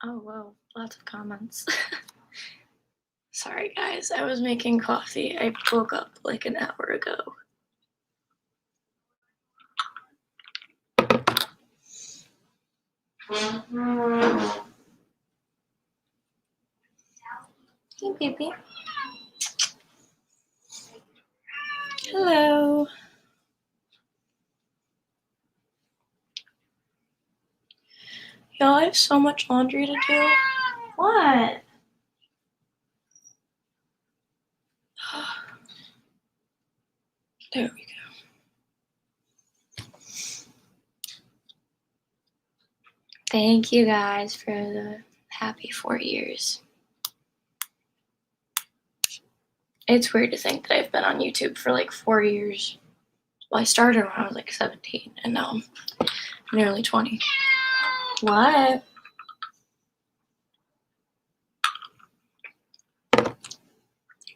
Oh, whoa, lots of comments. Sorry, guys, I was making coffee. I woke up like an hour ago. Hey, baby. Hello. Y'all, I have so much laundry to do. What? There we go. Thank you guys for the happy 4 years. It's weird to think that I've been on YouTube for like 4 years. Well, I started when I was like 17, and now I'm nearly 20. What?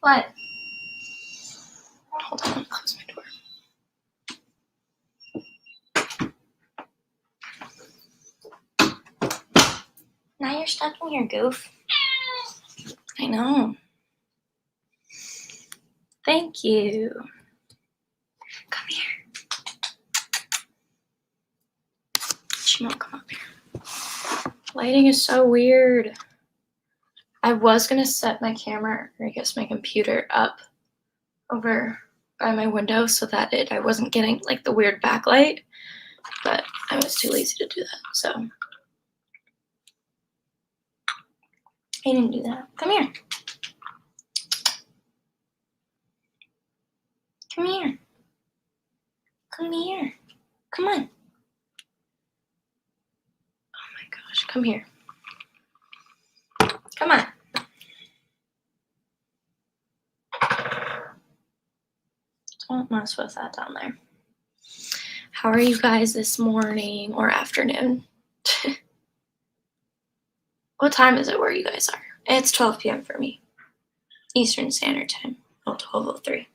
What? Hold on, close my door. Now you're stuck in here, goof. I know. Thank you. Come here. She won't come up here. Lighting is so weird. I was gonna set my camera, or I guess my computer, up over by my window so that I wasn't getting like the weird backlight, but I was too lazy to do that, so I didn't do that. Come here. Come here. Come here. Come on. Oh my gosh, come here. Come on. Don't mess with that down there. How are you guys this morning or afternoon? What time is it where you guys are? It's 12 p.m. for me. Eastern Standard Time. Oh, 12:03.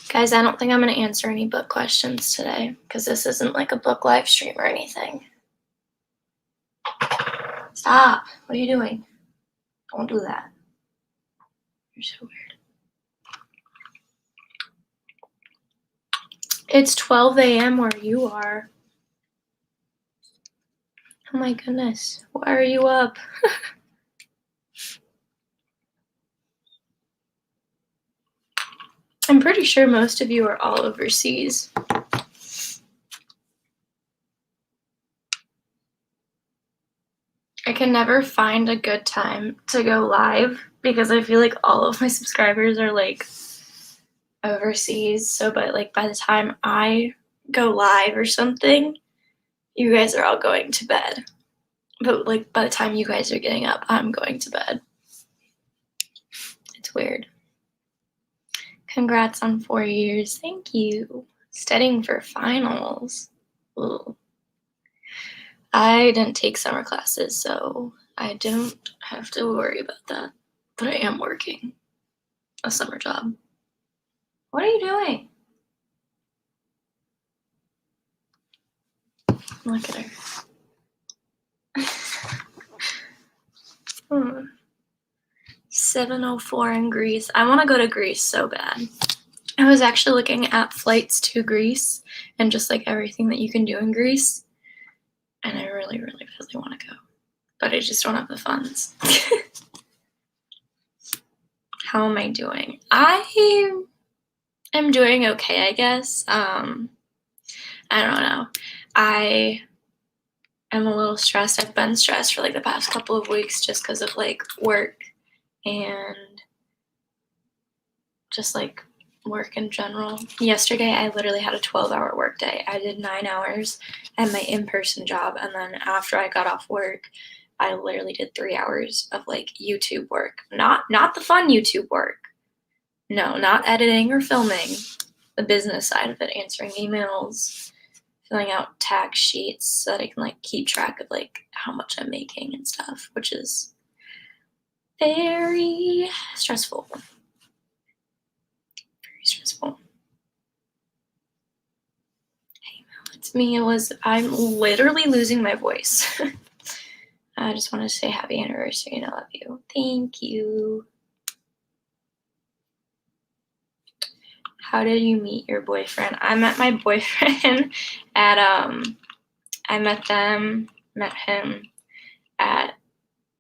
Guys, I don't think I'm going to answer any book questions today because this isn't like a book live stream or anything. Stop. What are you doing? Don't do that. You're so weird. It's 12 a.m. where you are. Oh my goodness. Why are you up? I'm pretty sure most of you are all overseas. I can never find a good time to go live because I feel like all of my subscribers are like overseas. So by the time I go live or something, you guys are all going to bed. But like by the time you guys are getting up, I'm going to bed. It's weird. Congrats on 4 years. Thank you. Studying for finals. Ooh. I didn't take summer classes, so I don't have to worry about that. But I am working a summer job. What are you doing? Look at her. 7:04 in Greece. I want to go to Greece so bad. I was actually looking at flights to Greece and just like everything that you can do in Greece. And I really, really, really want to go. But I just don't have the funds. How am I doing? I am doing okay, I guess. I don't know. I am a little stressed. I've been stressed for like the past couple of weeks just because of like work and just like work in general. Yesterday, I literally had a 12-hour work day. I did 9 hours at my in-person job, and then after I got off work, I literally did 3 hours of like YouTube work. Not the fun YouTube work. No, not editing or filming. The business side of it, answering emails, filling out tax sheets so that I can like keep track of like how much I'm making and stuff, which is very stressful. Very stressful. It's me. I'm literally losing my voice. I just want to say happy anniversary and I love you. Thank you. How did you meet your boyfriend? I met my boyfriend at I met him at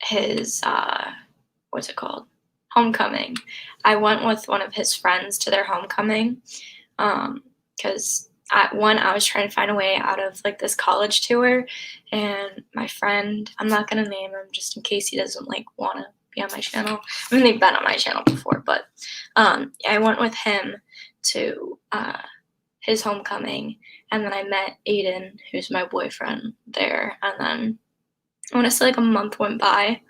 his what's it called? Homecoming. I went with one of his friends to their homecoming. Because I was trying to find a way out of like this college tour, and my friend, I'm not gonna name him just in case he doesn't like want to be on my channel. I mean, they've been on my channel before, but I went with him to his homecoming, and then I met Aiden, who's my boyfriend, there, and then I want to say like a month went by,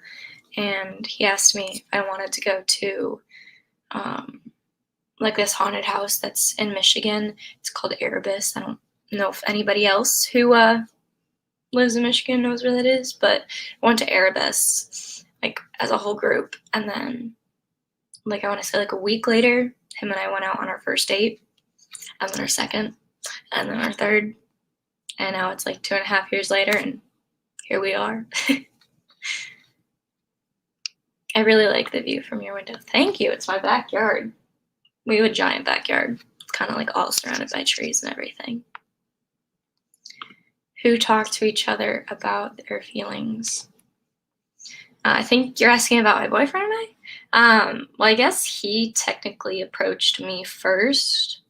and he asked me if I wanted to go to like this haunted house that's in Michigan. It's called Erebus. I don't know if anybody else who lives in Michigan knows where that is, but I went to Erebus like as a whole group, and then like I want to say like a week later, him and I went out on our first date, and then our second, and then our third, and now it's like 2.5 years later, and here we are. I really like the view from your window. Thank you. It's my backyard. We have a giant backyard. It's kind of like all surrounded by trees and everything. Who talk to each other about their feelings? I think you're asking about my boyfriend and I. Well, I guess he technically approached me first.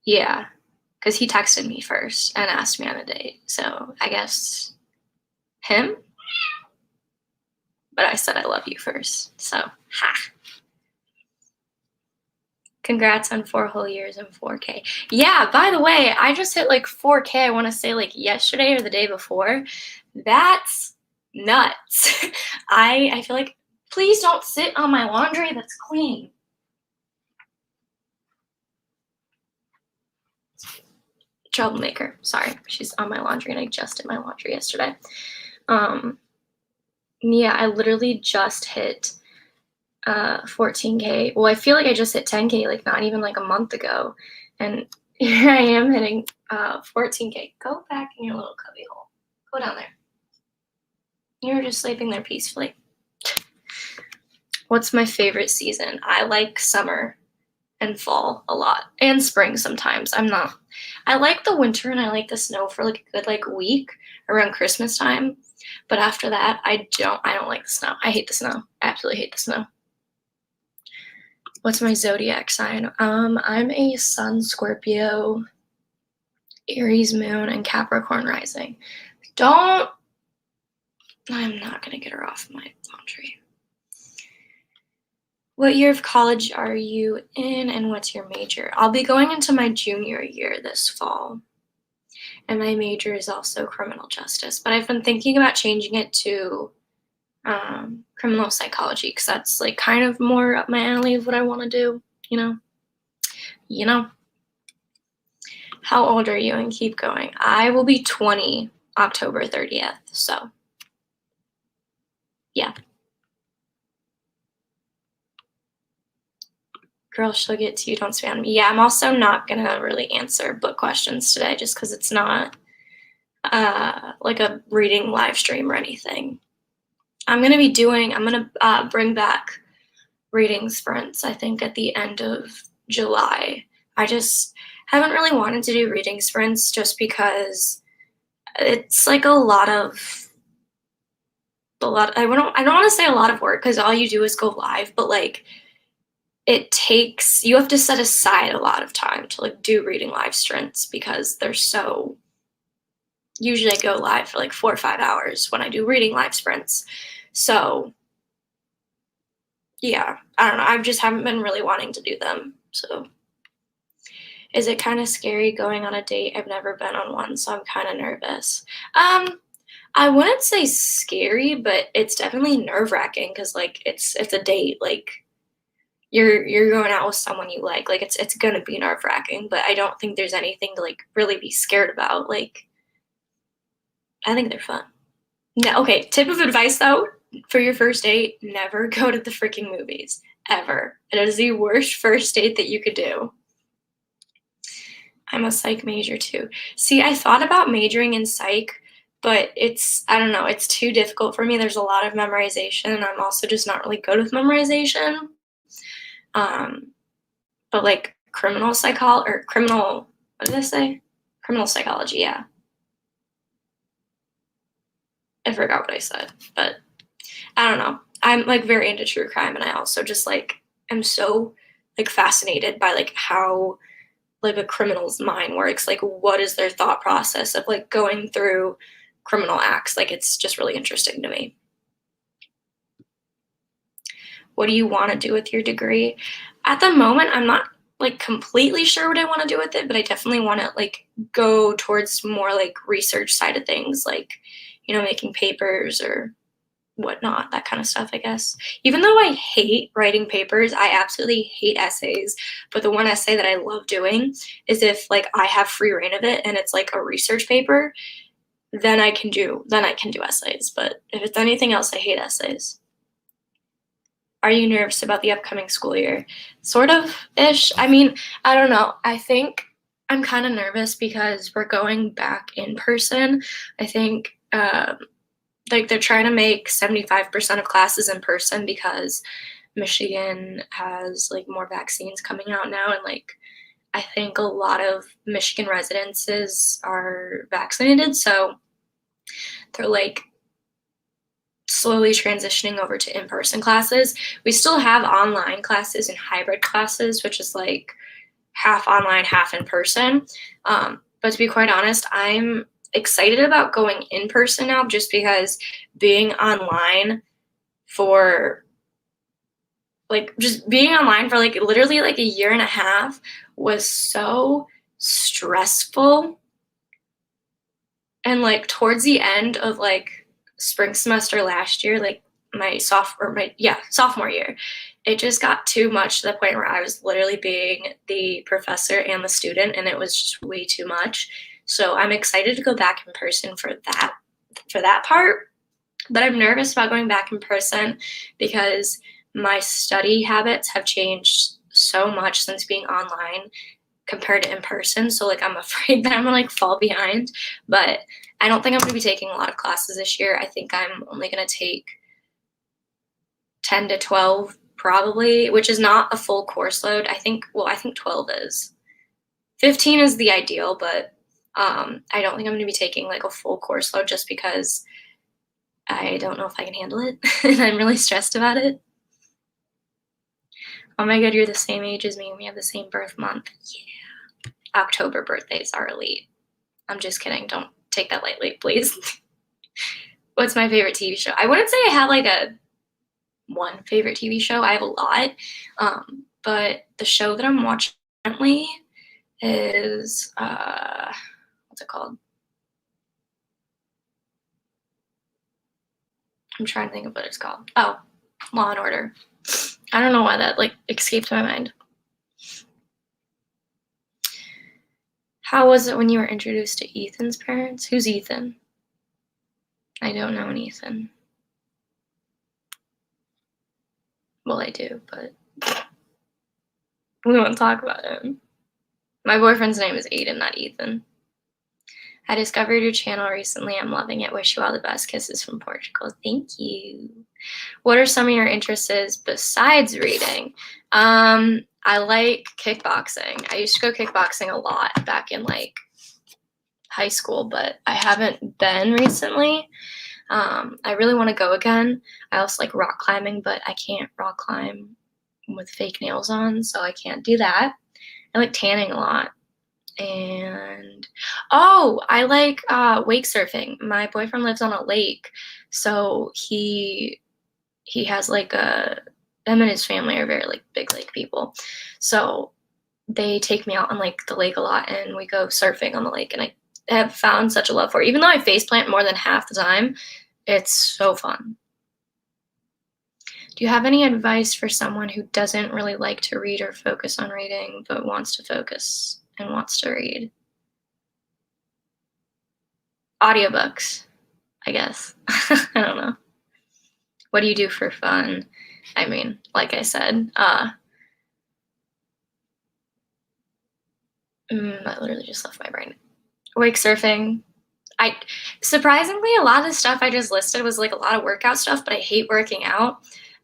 Yeah, because he texted me first and asked me on a date. So I guess him. But I said I love you first. So, ha. Congrats on 4 whole years and 4K. Yeah, by the way, I just hit like 4K, I want to say like yesterday or the day before. That's nuts. I feel like, please don't sit on my laundry that's clean. Troublemaker. Sorry, she's on my laundry and I just did my laundry yesterday. Yeah, I literally just hit 14K. Well, I feel like I just hit 10K like not even like a month ago, and here I am hitting 14K. Go back in your little cubby hole. Go down there. You were just sleeping there peacefully. What's my favorite season? I like summer and fall a lot, and spring sometimes. I like the winter and I like the snow for like a good like week around Christmas time, but after that I don't like the snow. I hate the snow. I absolutely hate the snow. What's my zodiac sign? I'm a Sun, Scorpio, Aries moon, and Capricorn rising. I'm not gonna get her off my laundry. What year of college are you in, and what's your major? I'll be going into my junior year this fall, and my major is also criminal justice, but I've been thinking about changing it to criminal psychology, because that's like kind of more up my alley of what I want to do, you know. How old are you? And keep going. I will be 20 October 30th, so yeah. Girl, she'll get to you, don't spam me. Yeah, I'm also not gonna really answer book questions today just because it's not like a reading live stream or anything. I'm gonna bring back reading sprints, I think, at the end of July. I just haven't really wanted to do reading sprints just because it's like I don't want to say a lot of work because all you do is go live, but like you have to set aside a lot of time to like do reading live sprints because usually I go live for like 4 or 5 hours when I do reading live sprints. So yeah, I don't know. I just haven't been really wanting to do them. So is it kind of scary going on a date? I've never been on one, so I'm kind of nervous. I wouldn't say scary, but it's definitely nerve-wracking because like it's a date. Like you're going out with someone you like. Like it's gonna be nerve-wracking, but I don't think there's anything to like really be scared about. Like I think they're fun. No, okay, tip of advice though, for your first date, never go to the freaking movies. Ever. It is the worst first date that you could do. I'm a psych major too. See, I thought about majoring in psych, but I don't know, it's too difficult for me. There's a lot of memorization, and I'm also just not really good with memorization. Um, but like what did I say? Criminal psychology, yeah. I forgot what I said, but I don't know. I'm like very into true crime, and I also just like am so like fascinated by like how like a criminal's mind works. Like what is their thought process of like going through criminal acts? Like it's just really interesting to me. What do you want to do with your degree? At the moment, I'm not like completely sure what I want to do with it, but I definitely want to like go towards more like research side of things, like, making papers or whatnot, that kind of stuff, I guess. Even though I hate writing papers, I absolutely hate essays. But the one essay that I love doing is if like I have free reign of it and it's like a research paper, then I can do essays. But if it's anything else, I hate essays. Are you nervous about the upcoming school year? Sort of ish. I mean, I don't know. I think I'm kind of nervous because we're going back in person. I think like they're trying to make 75% of classes in person because Michigan has like more vaccines coming out now, and like I think a lot of Michigan residences are vaccinated, so they're like slowly transitioning over to in-person classes. We still have online classes and hybrid classes, which is like half online, half in person. But to be quite honest, I'm excited about going in person now just because being online for just being online for like literally like a year and a half was so stressful. And like towards the end of like spring semester last year, like sophomore year, it just got too much to the point where I was literally being the professor and the student, and it was just way too much. So I'm excited to go back in person for that part, but I'm nervous about going back in person because my study habits have changed so much since being online compared to in person. So like I'm afraid that I'm gonna like fall behind. But I don't think I'm gonna be taking a lot of classes this year. I think I'm only gonna take 10 to 12 probably, which is not a full course load. I think 12 is. 15 is the ideal, but I don't think I'm gonna be taking like a full course load just because I don't know if I can handle it and I'm really stressed about it. Oh my god, you're the same age as me. We have the same birth month. Yeah. October birthdays are elite. I'm just kidding. Don't take that lightly, please. What's my favorite TV show? I wouldn't say I have like a one favorite TV show. I have a lot. But the show that I'm watching currently is what's it called? I'm trying to think of what it's called. Oh, Law and Order. I don't know why that like escaped my mind. How was it when you were introduced to Ethan's parents? Who's Ethan? I don't know an Ethan. Well, I do, but we won't talk about him. My boyfriend's name is Aiden, not Ethan. I discovered your channel recently. I'm loving it. Wish you all the best. Kisses from Portugal. Thank you. What are some of your interests besides reading? I like kickboxing. I used to go kickboxing a lot back in like high school, but I haven't been recently. I really want to go again. I also like rock climbing, but I can't rock climb with fake nails on, so I can't do that. I like tanning a lot. And I like wake surfing. My boyfriend lives on a lake, so he has like him and his family are very like big lake people. So they take me out on like the lake a lot and we go surfing on the lake, and I have found such a love for it. Even though I face plant more than half the time, it's so fun. Do you have any advice for someone who doesn't really like to read or focus on reading, but wants to focus and wants to read? Audiobooks, I guess. I don't know. What do you do for fun? I mean, like I said, That literally just left my brain. Wake surfing. I surprisingly, a lot of the stuff I just listed was like a lot of workout stuff, but I hate working out.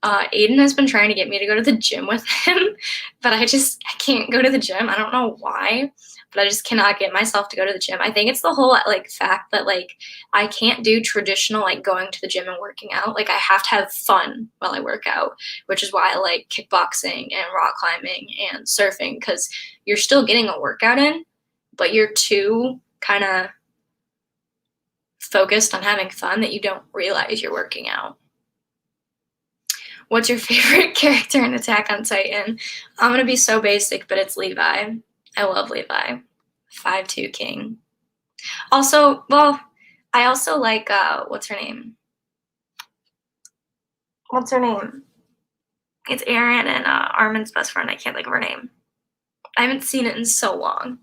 Aiden has been trying to get me to go to the gym with him, but I can't go to the gym. I don't know why, but I just cannot get myself to go to the gym. I think it's the whole like fact that like I can't do traditional like going to the gym and working out. Like I have to have fun while I work out, which is why I like kickboxing and rock climbing and surfing because you're still getting a workout in, but you're too kind of focused on having fun that you don't realize you're working out. What's your favorite character in Attack on Titan? I'm gonna be so basic, but it's Levi. I love Levi. 5'2" King. Also, well, I also like what's her name? What's her name? It's Aaron and Armin's best friend. I can't think of her name. I haven't seen it in so long.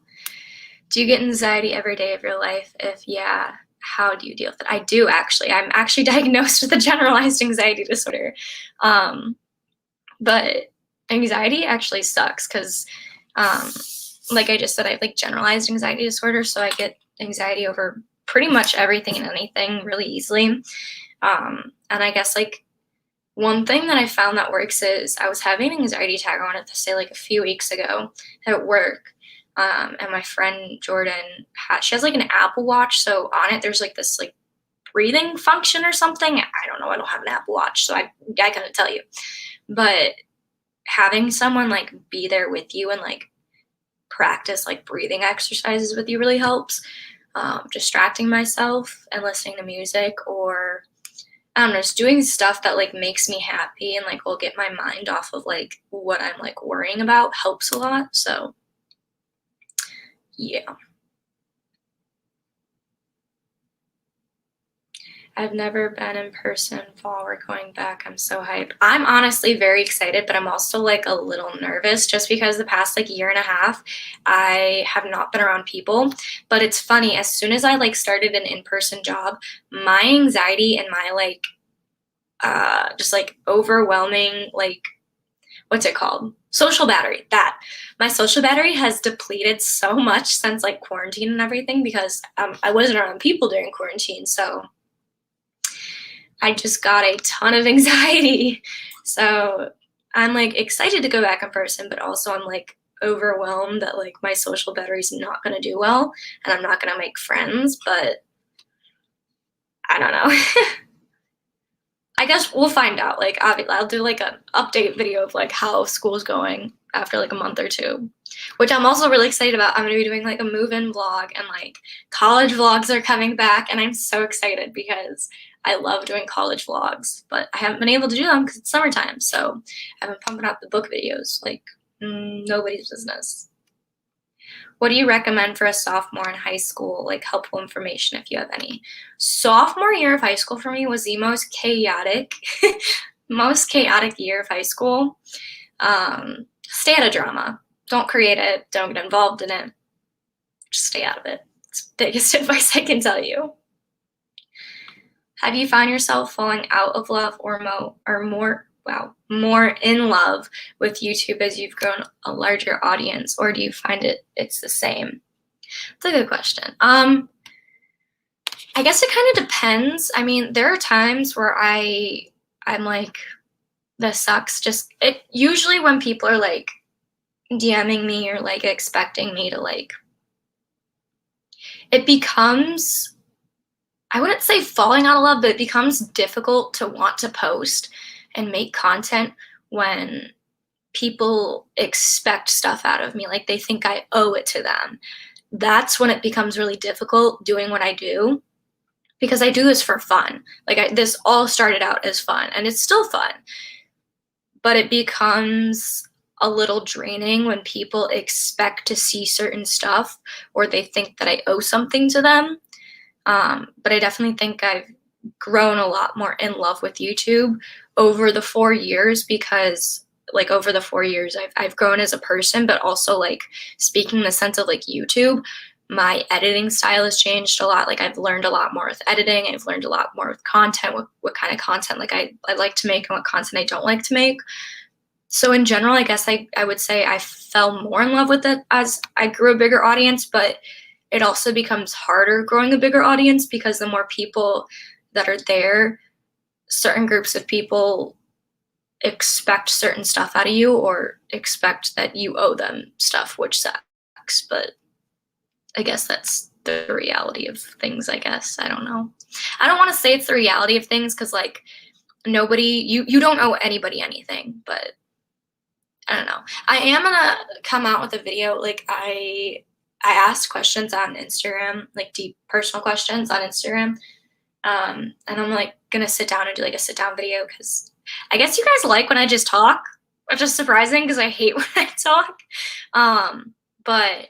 Do you get anxiety every day of your life? If yeah, how do you deal with it? I do actually. I'm actually diagnosed with a generalized anxiety disorder. But anxiety actually sucks because, like I just said, I have like generalized anxiety disorder. So I get anxiety over pretty much everything and anything really easily. And I guess like one thing that I found that works is I was having an anxiety attack, I wanted to say like a few weeks ago at work. And my friend Jordan she has like an Apple Watch, so on it there's like this like breathing function or something. I don't know, I don't have an Apple Watch, so I couldn't tell you. But having someone like be there with you and like practice like breathing exercises with you really helps. Distracting myself and listening to music, or I don't know, just doing stuff that like makes me happy and like will get my mind off of like what I'm like worrying about helps a lot. So yeah. I've never been in person. Fall, we're going back. I'm so hyped. I'm honestly very excited, but I'm also like a little nervous just because the past like year and a half, I have not been around people. But it's funny, as soon as I like started an in-person job, my anxiety and my like just like overwhelming like what's it called? Social battery. That my social battery has depleted so much since like quarantine and everything because I wasn't around people during quarantine, so I just got a ton of anxiety. So I'm like excited to go back in person, but also I'm like overwhelmed that like my social battery's not going to do well and I'm not going to make friends, but I don't know. I guess we'll find out. Like, obviously, I'll do like an update video of like how school's going after like a month or two, which I'm also really excited about. I'm gonna be doing like a move-in vlog and like college vlogs are coming back, and I'm so excited because I love doing college vlogs, but I haven't been able to do them because it's summertime. So I've been pumping out the book videos like nobody's business. What do you recommend for a sophomore in high school? Like helpful information if you have any. Sophomore year of high school for me was the most chaotic, most chaotic year of high school. Stay out of drama. Don't create it. Don't get involved in it. Just stay out of it. It's the biggest advice I can tell you. Have you found yourself falling out of love or more in love with YouTube as you've grown a larger audience, or do you find it's the same? It's a good question. I guess it kind of depends. I mean, there are times where I'm like, this sucks. Just it usually when people are like DMing me or like expecting me to like, it becomes, I wouldn't say falling out of love, but it becomes difficult to want to post and make content when people expect stuff out of me. Like they think I owe it to them. That's when it becomes really difficult doing what I do because I do this for fun. Like this all started out as fun and it's still fun, but it becomes a little draining when people expect to see certain stuff or they think that I owe something to them. But I definitely think I've grown a lot more in love with YouTube over the 4 years because like over the 4 years I've grown as a person, but also like speaking in the sense of like YouTube, my editing style has changed a lot. Like I've learned a lot more with editing. I've learned a lot more with content, what kind of content like I like to make and what content I don't like to make. So in general, I guess I would say I fell more in love with it as I grew a bigger audience, but it also becomes harder growing a bigger audience because the more people that are there, certain groups of people expect certain stuff out of you or expect that you owe them stuff, which sucks. But I guess that's the reality of things, I guess. I don't know. I don't want to say it's the reality of things because, like, you don't owe anybody anything, but I don't know. I am gonna come out with a video. Like I asked questions on Instagram, like deep personal questions on Instagram. And I'm like gonna sit down and do like a sit down video because I guess you guys like when I just talk, which is surprising because I hate when I talk. But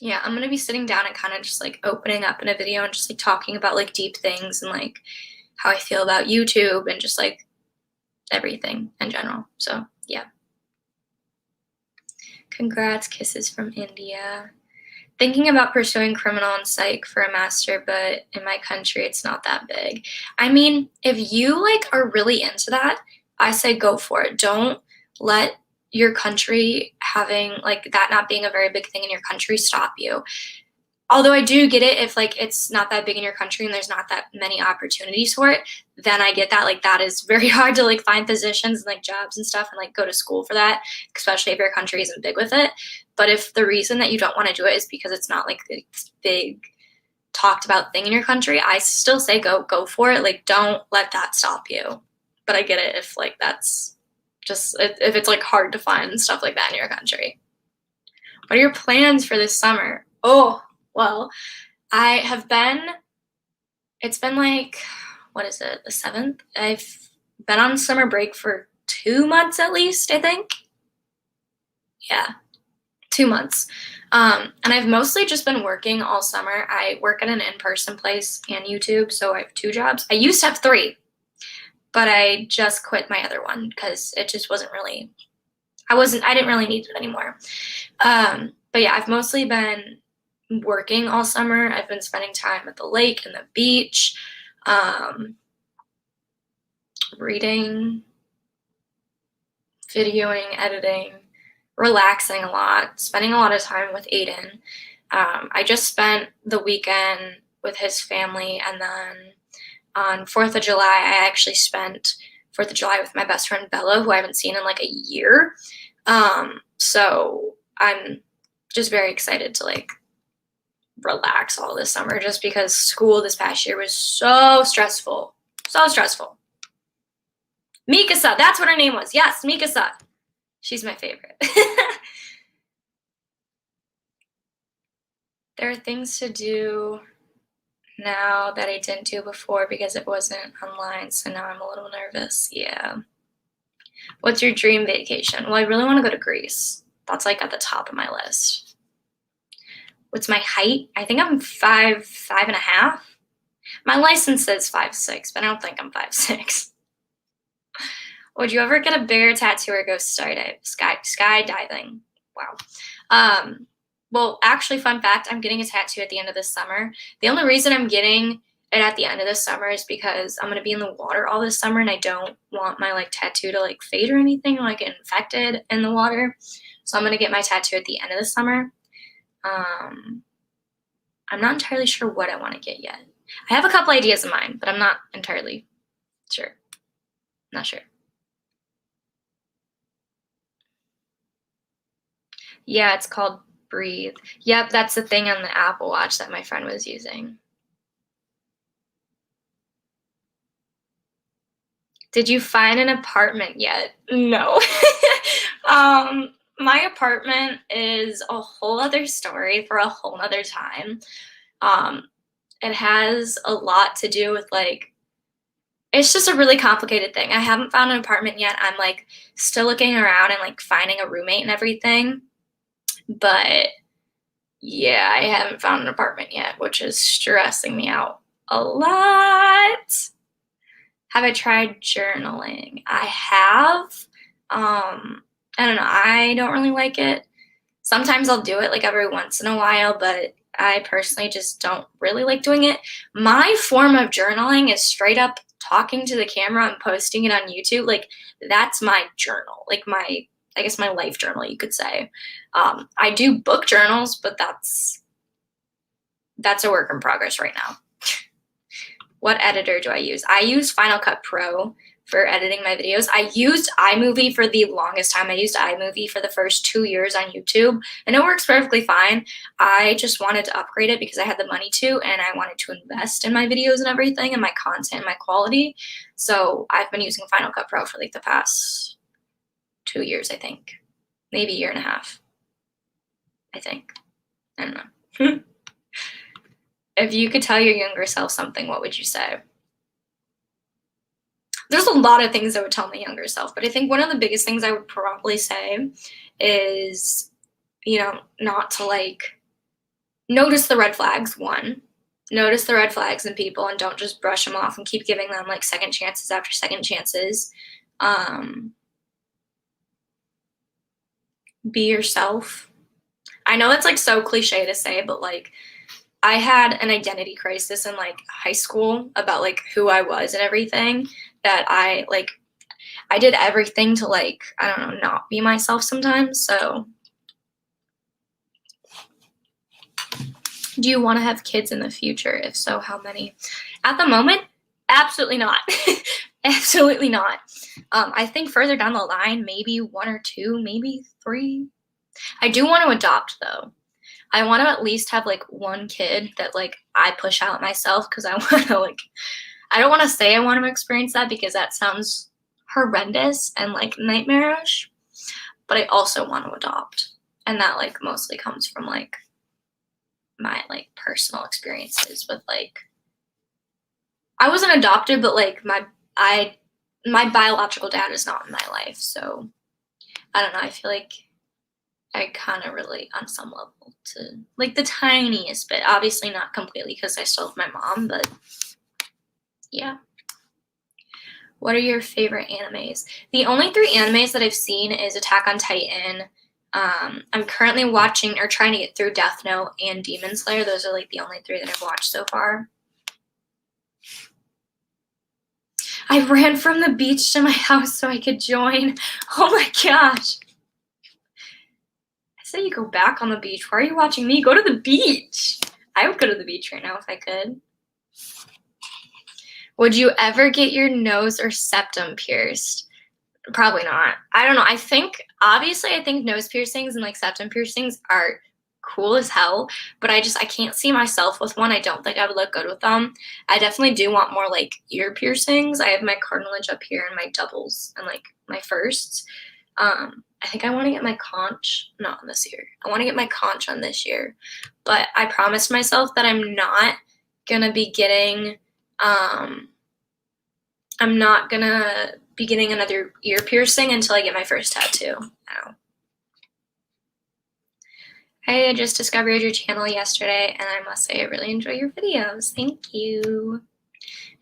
yeah, I'm gonna be sitting down and kind of just like opening up in a video and just like talking about like deep things and like how I feel about YouTube and just like everything in general. So yeah. Congrats, kisses from India. Thinking about pursuing criminal and psych for a master, but in my country, it's not that big. I mean, if you like are really into that, I say go for it. Don't let your country having like that not being a very big thing in your country stop you. Although I do get it if like it's not that big in your country and there's not that many opportunities for it, then I get that like that is very hard to like find positions and like jobs and stuff and like go to school for that, especially if your country isn't big with it. But if the reason that you don't want to do it is because it's not like this big talked about thing in your country, I still say go for it. Like don't let that stop you. But I get it if like that's just if it's like hard to find stuff like that in your country. What are your plans for this summer? Oh, well, it's been like, what is it, the 7th? I've been on summer break for 2 months at least, I think. Yeah, 2 months. And I've mostly just been working all summer. I work at an in-person place and YouTube, so I have 2 jobs. I used to have 3, but I just quit my other one because it just wasn't really, I didn't really need it anymore. But yeah, I've mostly been working all summer. I've been spending time at the lake and the beach, reading, videoing, editing, relaxing a lot, spending a lot of time with Aiden. I just spent the weekend with his family, and then on 4th of July, I actually spent 4th of July with my best friend Bella, who I haven't seen in like a year. So I'm just very excited to like relax all this summer just because school this past year was so stressful. So stressful. Mikasa, that's what her name was. Yes, Mikasa. She's my favorite. There are things to do now that I didn't do before because it wasn't online, so now I'm a little nervous. Yeah. What's your dream vacation? Well, I really want to go to Greece. That's like at the top of my list. What's my height? I think I'm 5'5.5". My license says 5'6", but I don't think I'm 5'6". Would you ever get a bigger tattoo or go skydiving? Wow. Well, actually, fun fact, I'm getting a tattoo at the end of this summer. The only reason I'm getting it at the end of this summer is because I'm going to be in the water all this summer and I don't want my like tattoo to like fade or anything or like get infected in the water. So I'm going to get my tattoo at the end of the summer. I'm not entirely sure what I want to get yet. I have a couple ideas in mind, but I'm not entirely sure. Not sure. Yeah, it's called Breathe. Yep, that's the thing on the Apple Watch that my friend was using. Did you find an apartment yet? No. My apartment is a whole other story for a whole other time. It has a lot to do with like, it's just a really complicated thing. I haven't found an apartment yet. I'm like still looking around and like finding a roommate and everything. But yeah, I haven't found an apartment yet, which is stressing me out a lot. Have I tried journaling? I have. I don't know. I don't really like it. Sometimes I'll do it like every once in a while, but I personally just don't really like doing it. My form of journaling is straight up talking to the camera and posting it on YouTube, like, that's my journal, like I guess my life journal, you could say. I do book journals, but that's a work in progress right now. What editor do I use? I use Final Cut Pro for editing my videos. I used iMovie for the longest time. I used iMovie for the first 2 years on YouTube, and it works perfectly fine. I just wanted to upgrade it because I had the money to, and I wanted to invest in my videos and everything, and my content and my quality. So I've been using Final Cut Pro for like the past 2 years, I think. Maybe a year and a half, I think. I don't know. If you could tell your younger self something, what would you say? There's a lot of things I would tell my younger self, but I think one of the biggest things I would probably say is, not to, like, notice the red flags, one. Notice the red flags in people and don't just brush them off and keep giving them, like, second chances after second chances. Be yourself. I know that's, like, so cliche to say, but, like, I had an identity crisis in, like, high school about, like, who I was and everything, that I did everything to, like, I don't know, not be myself sometimes. So do you want to have kids in the future? If so, how many? At the moment, absolutely not. Absolutely not. I think further down the line, maybe 1 or 2, maybe 3. I do want to adopt, though. I want to at least have, like, 1 kid that, like, I push out myself, because I want to, like, I don't want to say I want to experience that because that sounds horrendous and, like, nightmarish, but I also want to adopt. And that, like, mostly comes from, like, my, like, personal experiences with, like, I wasn't adopted, but, like, my biological dad is not in my life. So I don't know. I feel like I kind of relate on some level to, like, the tiniest bit. Obviously not completely because I still have my mom, but yeah. What are your favorite animes? The only 3 animes that I've seen is Attack on Titan. I'm currently watching or trying to get through Death Note and Demon Slayer. Those are, like, the only 3 that I've watched so far. I ran from the beach to my house so I could join. Oh my gosh. I said you go back on the beach. Why are you watching me? Go to the beach. I would go to the beach right now if I could. Would you ever get your nose or septum pierced? Probably not. I don't know. I think nose piercings and, like, septum piercings are cool as hell, but I can't see myself with one. I don't think I would look good with them. I definitely do want more, like, ear piercings. I have my cartilage up here and my doubles and, like, my firsts. I think I want to get my conch, not this year. I want to get my conch on this year, but I promised myself that I'm not gonna be getting another ear piercing until I get my first tattoo. Ow. I just discovered your channel yesterday, and I must say I really enjoy your videos. Thank you.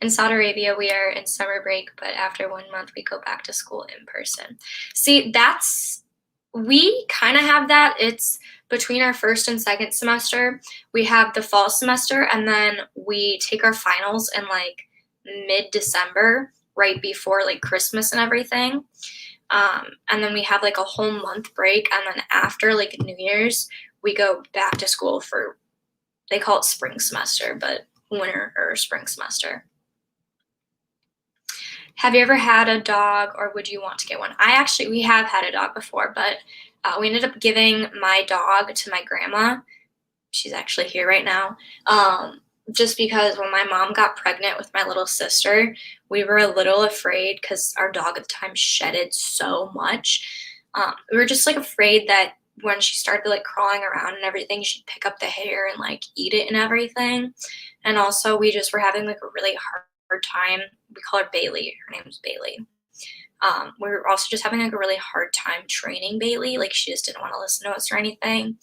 In Saudi Arabia, we are in summer break, but after 1 month, we go back to school in person. See, we kind of have that. It's between our first and second semester. We have the fall semester, and then we take our finals in, like, mid-December, right before, like, Christmas and everything. And then we have, like, a whole month break, and then after, like, New Year's, we go back to school for, they call it spring semester, but winter or spring semester. Have you ever had a dog, or would you want to get one? We have had a dog before, but we ended up giving my dog to my grandma. She's actually here right now. Just because when my mom got pregnant with my little sister, we were a little afraid because our dog at the time shedded so much. We were just, like, afraid that when she started, like, crawling around and everything, she'd pick up the hair and, like, eat it and everything. And also we just were having, like, a really hard time. We call her Bailey. Her name's Bailey. We were also just having, like, a really hard time training Bailey. Like, she just didn't want to listen to us or anything.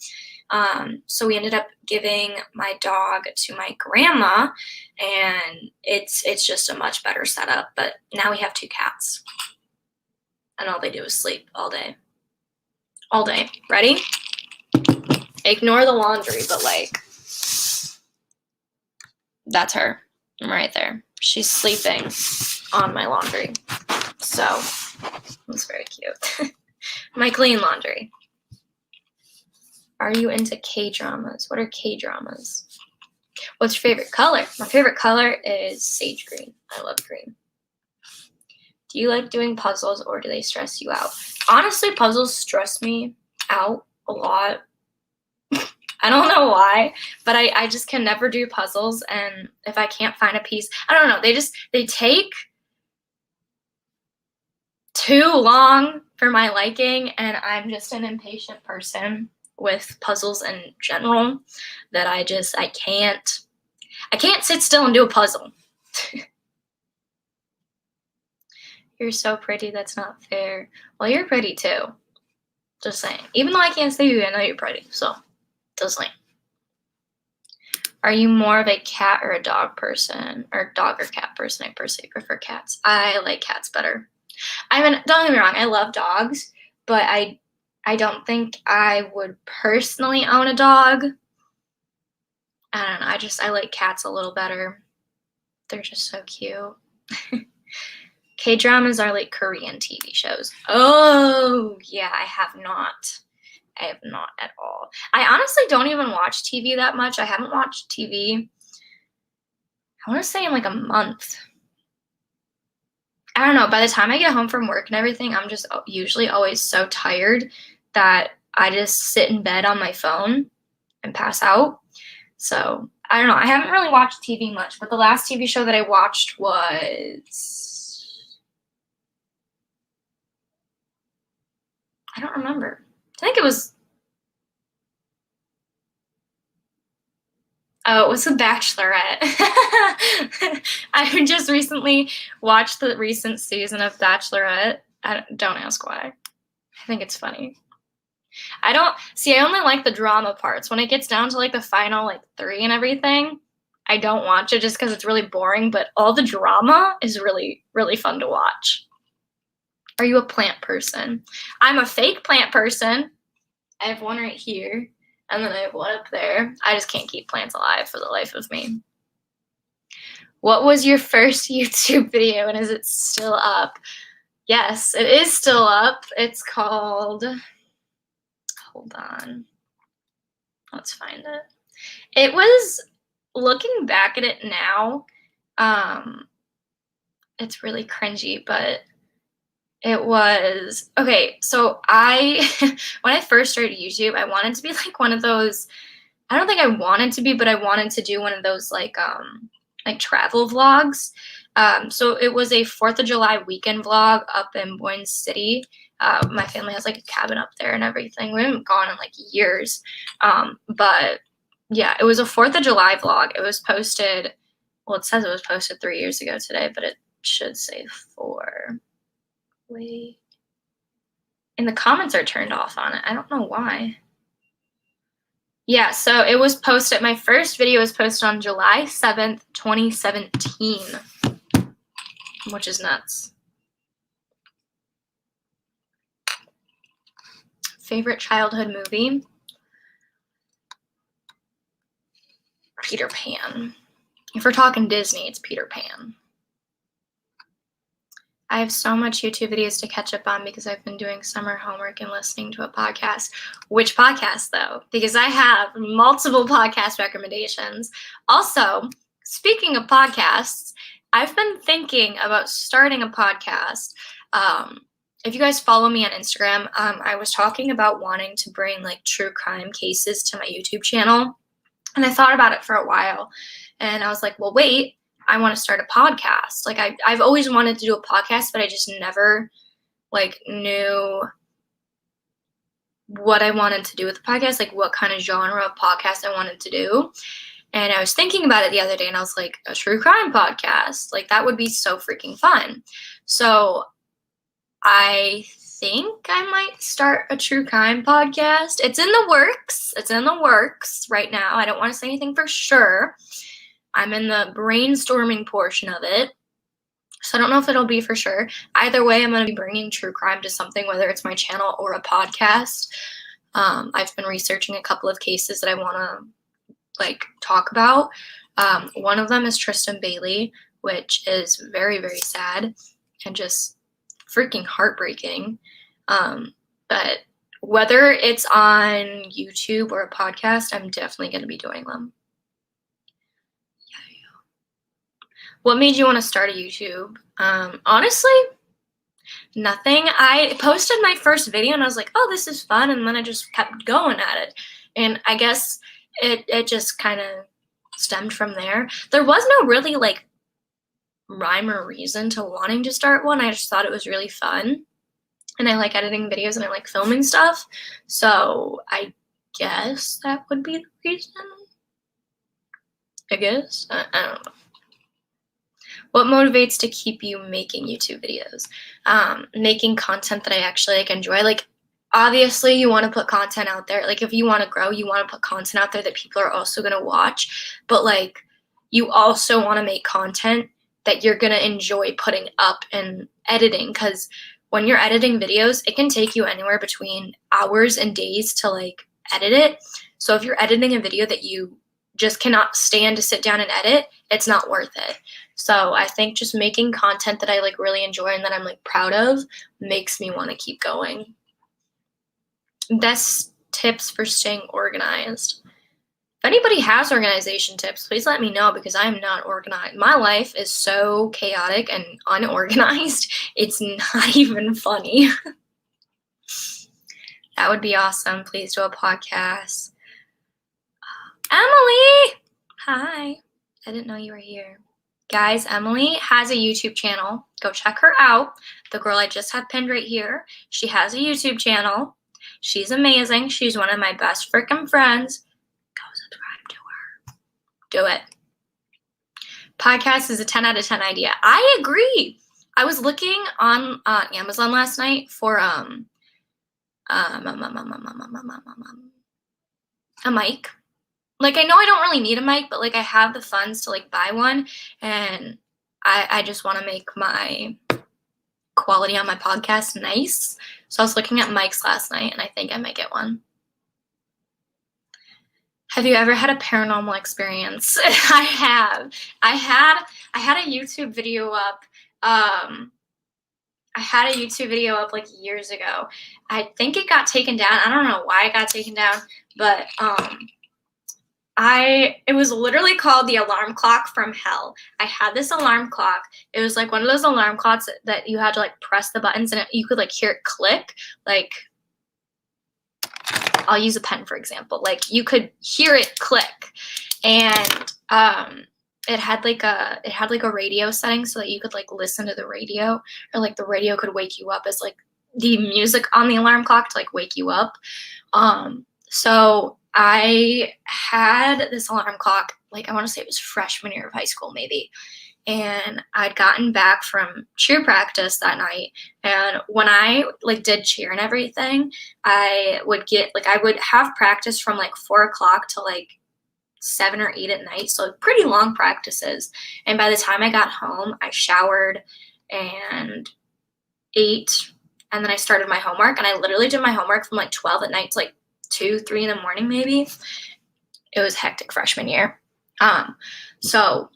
So we ended up giving my dog to my grandma, and it's just a much better setup. But now we have 2 cats, and all they do is sleep all day. All day. Ready? Ignore the laundry, but, like, that's her right there. she's sleeping on my laundry. So it's very cute. My clean laundry. Are you into K-dramas? What are K-dramas? What's your favorite color? My favorite color is sage green. I love green. Do you like doing puzzles or do they stress you out? Honestly, puzzles stress me out a lot. I don't know why, but I just can never do puzzles. And if I can't find a piece, I don't know. They take too long for my liking, and I'm just an impatient person with puzzles in general that I can't sit still and do a puzzle. You're so pretty, that's not fair. Well, you're pretty too. Just saying. Even though I can't see you, I know you're pretty. So, just saying. Are you more of a cat or a dog person? Or dog or cat person? I personally prefer cats. I like cats better. Don't get me wrong, I love dogs, but I don't think I would personally own a dog. I don't know, I like cats a little better. They're just so cute. K-dramas are like Korean TV shows. Oh, yeah, I have not at all. I honestly don't even watch TV that much. I haven't watched TV, I want to say in like a month. I don't know, by the time I get home from work and everything, I'm just usually always so tired that I just sit in bed on my phone and pass out. So, I don't know. I haven't really watched TV much, but the last TV show that I watched was... I don't remember. I think it was... Oh, it was The Bachelorette. I just recently watched the recent season of Bachelorette. Don't ask why. I think it's funny. I only like the drama parts. When it gets down to like the final like 3 and everything, I don't watch it just because it's really boring, but all the drama is really, really fun to watch. Are you a plant person? I'm a fake plant person. I have one right here. And then I have one up there. I just can't keep plants alive for the life of me. What was your first YouTube video and is it still up? Yes, it is still up. It's called, hold on. Let's find it. It was, looking back at it now, it's really cringy, but it was, okay, so when I first started YouTube, I wanted to be like one of those, I don't think I wanted to be, but I wanted to do one of those like travel vlogs. So it was a 4th of July weekend vlog up in Boyne City. My family has like a cabin up there and everything. We haven't gone in like years. But yeah, it was a 4th of July vlog. It was posted, well, it says it was posted 3 years ago today, but it should say 4. Wait. And the comments are turned off on it. I don't know why. Yeah, so it was posted, my first video was posted on July 7th, 2017, which is nuts. Favorite childhood movie? Peter Pan. If we're talking Disney, it's Peter Pan. I have so much YouTube videos to catch up on because I've been doing summer homework and listening to a podcast. Which podcast, though? Because I have multiple podcast recommendations. Also, speaking of podcasts, I've been thinking about starting a podcast. If you guys follow me on Instagram, I was talking about wanting to bring like true crime cases to my YouTube channel. And I thought about it for a while. And I was like, well, wait. I want to start a podcast. Like I've always wanted to do a podcast, but I just never like knew what I wanted to do with the podcast, like what kind of genre of podcast I wanted to do. And I was thinking about it the other day and I was like, a true crime podcast, like that would be so freaking fun. So I think I might start a true crime podcast. It's in the works. It's in the works right now. I don't want to say anything for sure. I'm in the brainstorming portion of it, so I don't know if it'll be for sure. Either way, I'm going to be bringing true crime to something, whether it's my channel or a podcast. I've been researching a couple of cases that I want to like talk about. One of them is Tristan Bailey, which is very, very sad and just freaking heartbreaking. But whether it's on YouTube or a podcast, I'm definitely going to be doing them. What made you want to start a YouTube? Honestly, nothing. I posted my first video and I was like, oh, this is fun. And then I just kept going at it. And I guess it just kind of stemmed from there. There was no really like rhyme or reason to wanting to start one. I just thought it was really fun. And I like editing videos and I like filming stuff. So I guess that would be the reason. I guess. I don't know. What motivates to keep you making YouTube videos? Making content that I actually like enjoy. Like, obviously, you want to put content out there. Like, if you want to grow, you want to put content out there that people are also going to watch. But, like, you also want to make content that you're going to enjoy putting up and editing. Because when you're editing videos, it can take you anywhere between hours and days to, like, edit it. So if you're editing a video that you just cannot stand to sit down and edit, it's not worth it. So I think just making content that I like really enjoy and that I'm like proud of makes me want to keep going. Best tips for staying organized. If anybody has organization tips, please let me know because I'm not organized. My life is so chaotic and unorganized. It's not even funny. That would be awesome. Please do a podcast. Emily! Hi. I didn't know you were here. Guys, Emily has a YouTube channel. Go check her out. The girl I just have pinned right here. She has a YouTube channel. She's amazing. She's one of my best freaking friends. Go subscribe to her. Do it. Podcast is a 10 out of 10 idea. I agree. I was looking on Amazon last night for a mic. Like, I know I don't really need a mic, but, like, I have the funds to, like, buy one, and I just want to make my quality on my podcast nice. So I was looking at mics last night, and I think I might get one. Have you ever had a paranormal experience? I have. I had a YouTube video up. I had a YouTube video up, like, years ago. I think it got taken down. I don't know why it got taken down, but it was literally called the alarm clock from hell. I had this alarm clock. It was like one of those alarm clocks that you had to like press the buttons and you could like hear it click. Like, I'll use a pen for example. Like you could hear it click, and it had like a radio setting so that you could like listen to the radio, or like the radio could wake you up as like the music on the alarm clock to like wake you up. So I had this alarm clock, like I want to say it was freshman year of high school maybe, and I'd gotten back from cheer practice that night, and when I like did cheer and everything, I would have practice from like 4 o'clock to like 7 or 8 at night, so pretty long practices. And by the time I got home, I showered and ate, and then I started my homework, and I literally did my homework from like 12 at night to like 2, 3 in the morning maybe. It was hectic freshman year. So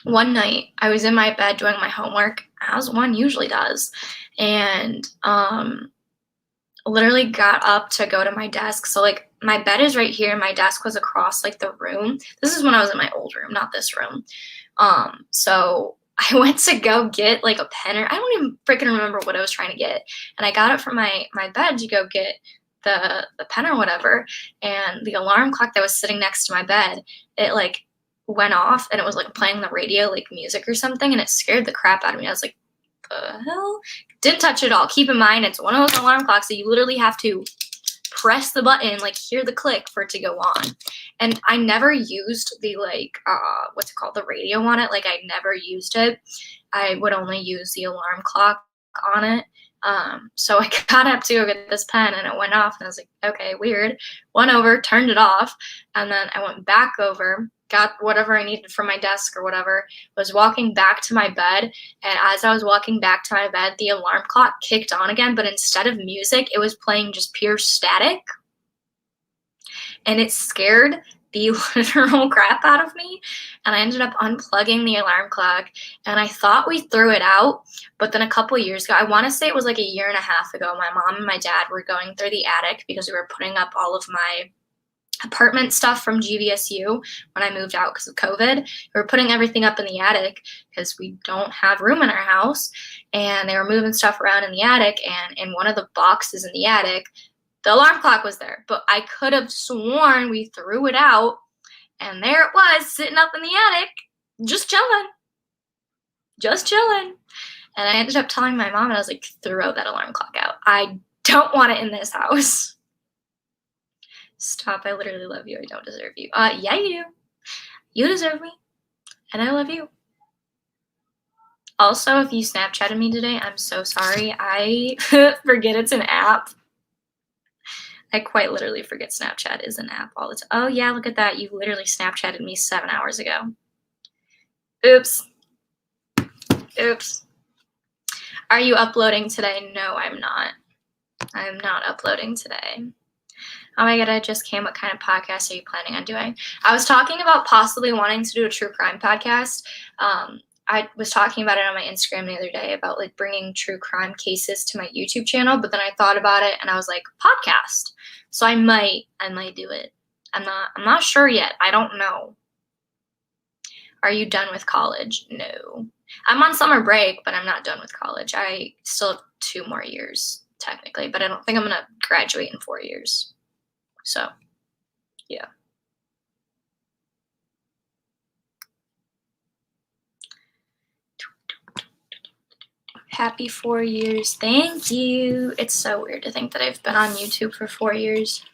one night I was in my bed doing my homework, as one usually does, and literally got up to go to my desk. So like my bed is right here, my desk was across like the room. This is when I was in my old room, not this room. So I went to go get like a pen, or I don't even freaking remember what I was trying to get, and I got up from my bed to go get the pen or whatever, and the alarm clock that was sitting next to my bed, it like went off, and it was like playing the radio, like music or something, and it scared the crap out of me. I was like, the hell? Didn't touch it at all. Keep in mind, it's one of those alarm clocks that you literally have to press the button, like hear the click for it to go on. And I never used the like what's it called, the radio on it. Like I never used it. I would only use the alarm clock on it. So I got up to go get this pen, and it went off, and I was like, okay, weird. Went over, turned it off, and then I went back over, got whatever I needed from my desk or whatever, was walking back to my bed, and as I was walking back to my bed, the alarm clock kicked on again, but instead of music, it was playing just pure static, and it scared the literal crap out of me, and I ended up unplugging the alarm clock, and I thought we threw it out, but then a couple years ago, I want to say it was like a year and a half ago, my mom and my dad were going through the attic because we were putting up all of my apartment stuff from GVSU when I moved out because of COVID. We were putting everything up in the attic because we don't have room in our house, and they were moving stuff around in the attic, and in one of the boxes in the attic, the alarm clock was there, but I could have sworn we threw it out, and there it was sitting up in the attic, just chilling. And I ended up telling my mom, and I was like, throw that alarm clock out. I don't want it in this house. Stop, I literally love you. I don't deserve you. Yeah, you do. You deserve me, and I love you. Also, if you Snapchatted me today, I'm so sorry. I forget it's an app. I quite literally forget Snapchat is an app all the time. Oh, yeah, look at that. You literally Snapchatted me 7 hours ago. Oops. Are you uploading today? No, I'm not. I'm not uploading today. Oh my God, I just came. What kind of podcast are you planning on doing? I was talking about possibly wanting to do a true crime podcast. I was talking about it on my Instagram the other day about like bringing true crime cases to my YouTube channel, but then I thought about it and I was like, podcast. So I might do it. I'm not sure yet. I don't know. Are you done with college? No. I'm on summer break, but I'm not done with college. I still have 2 more years technically, but I don't think I'm gonna graduate in 4 years. So, yeah. Happy 4 years. Thank you. It's so weird to think that I've been on YouTube for 4 years.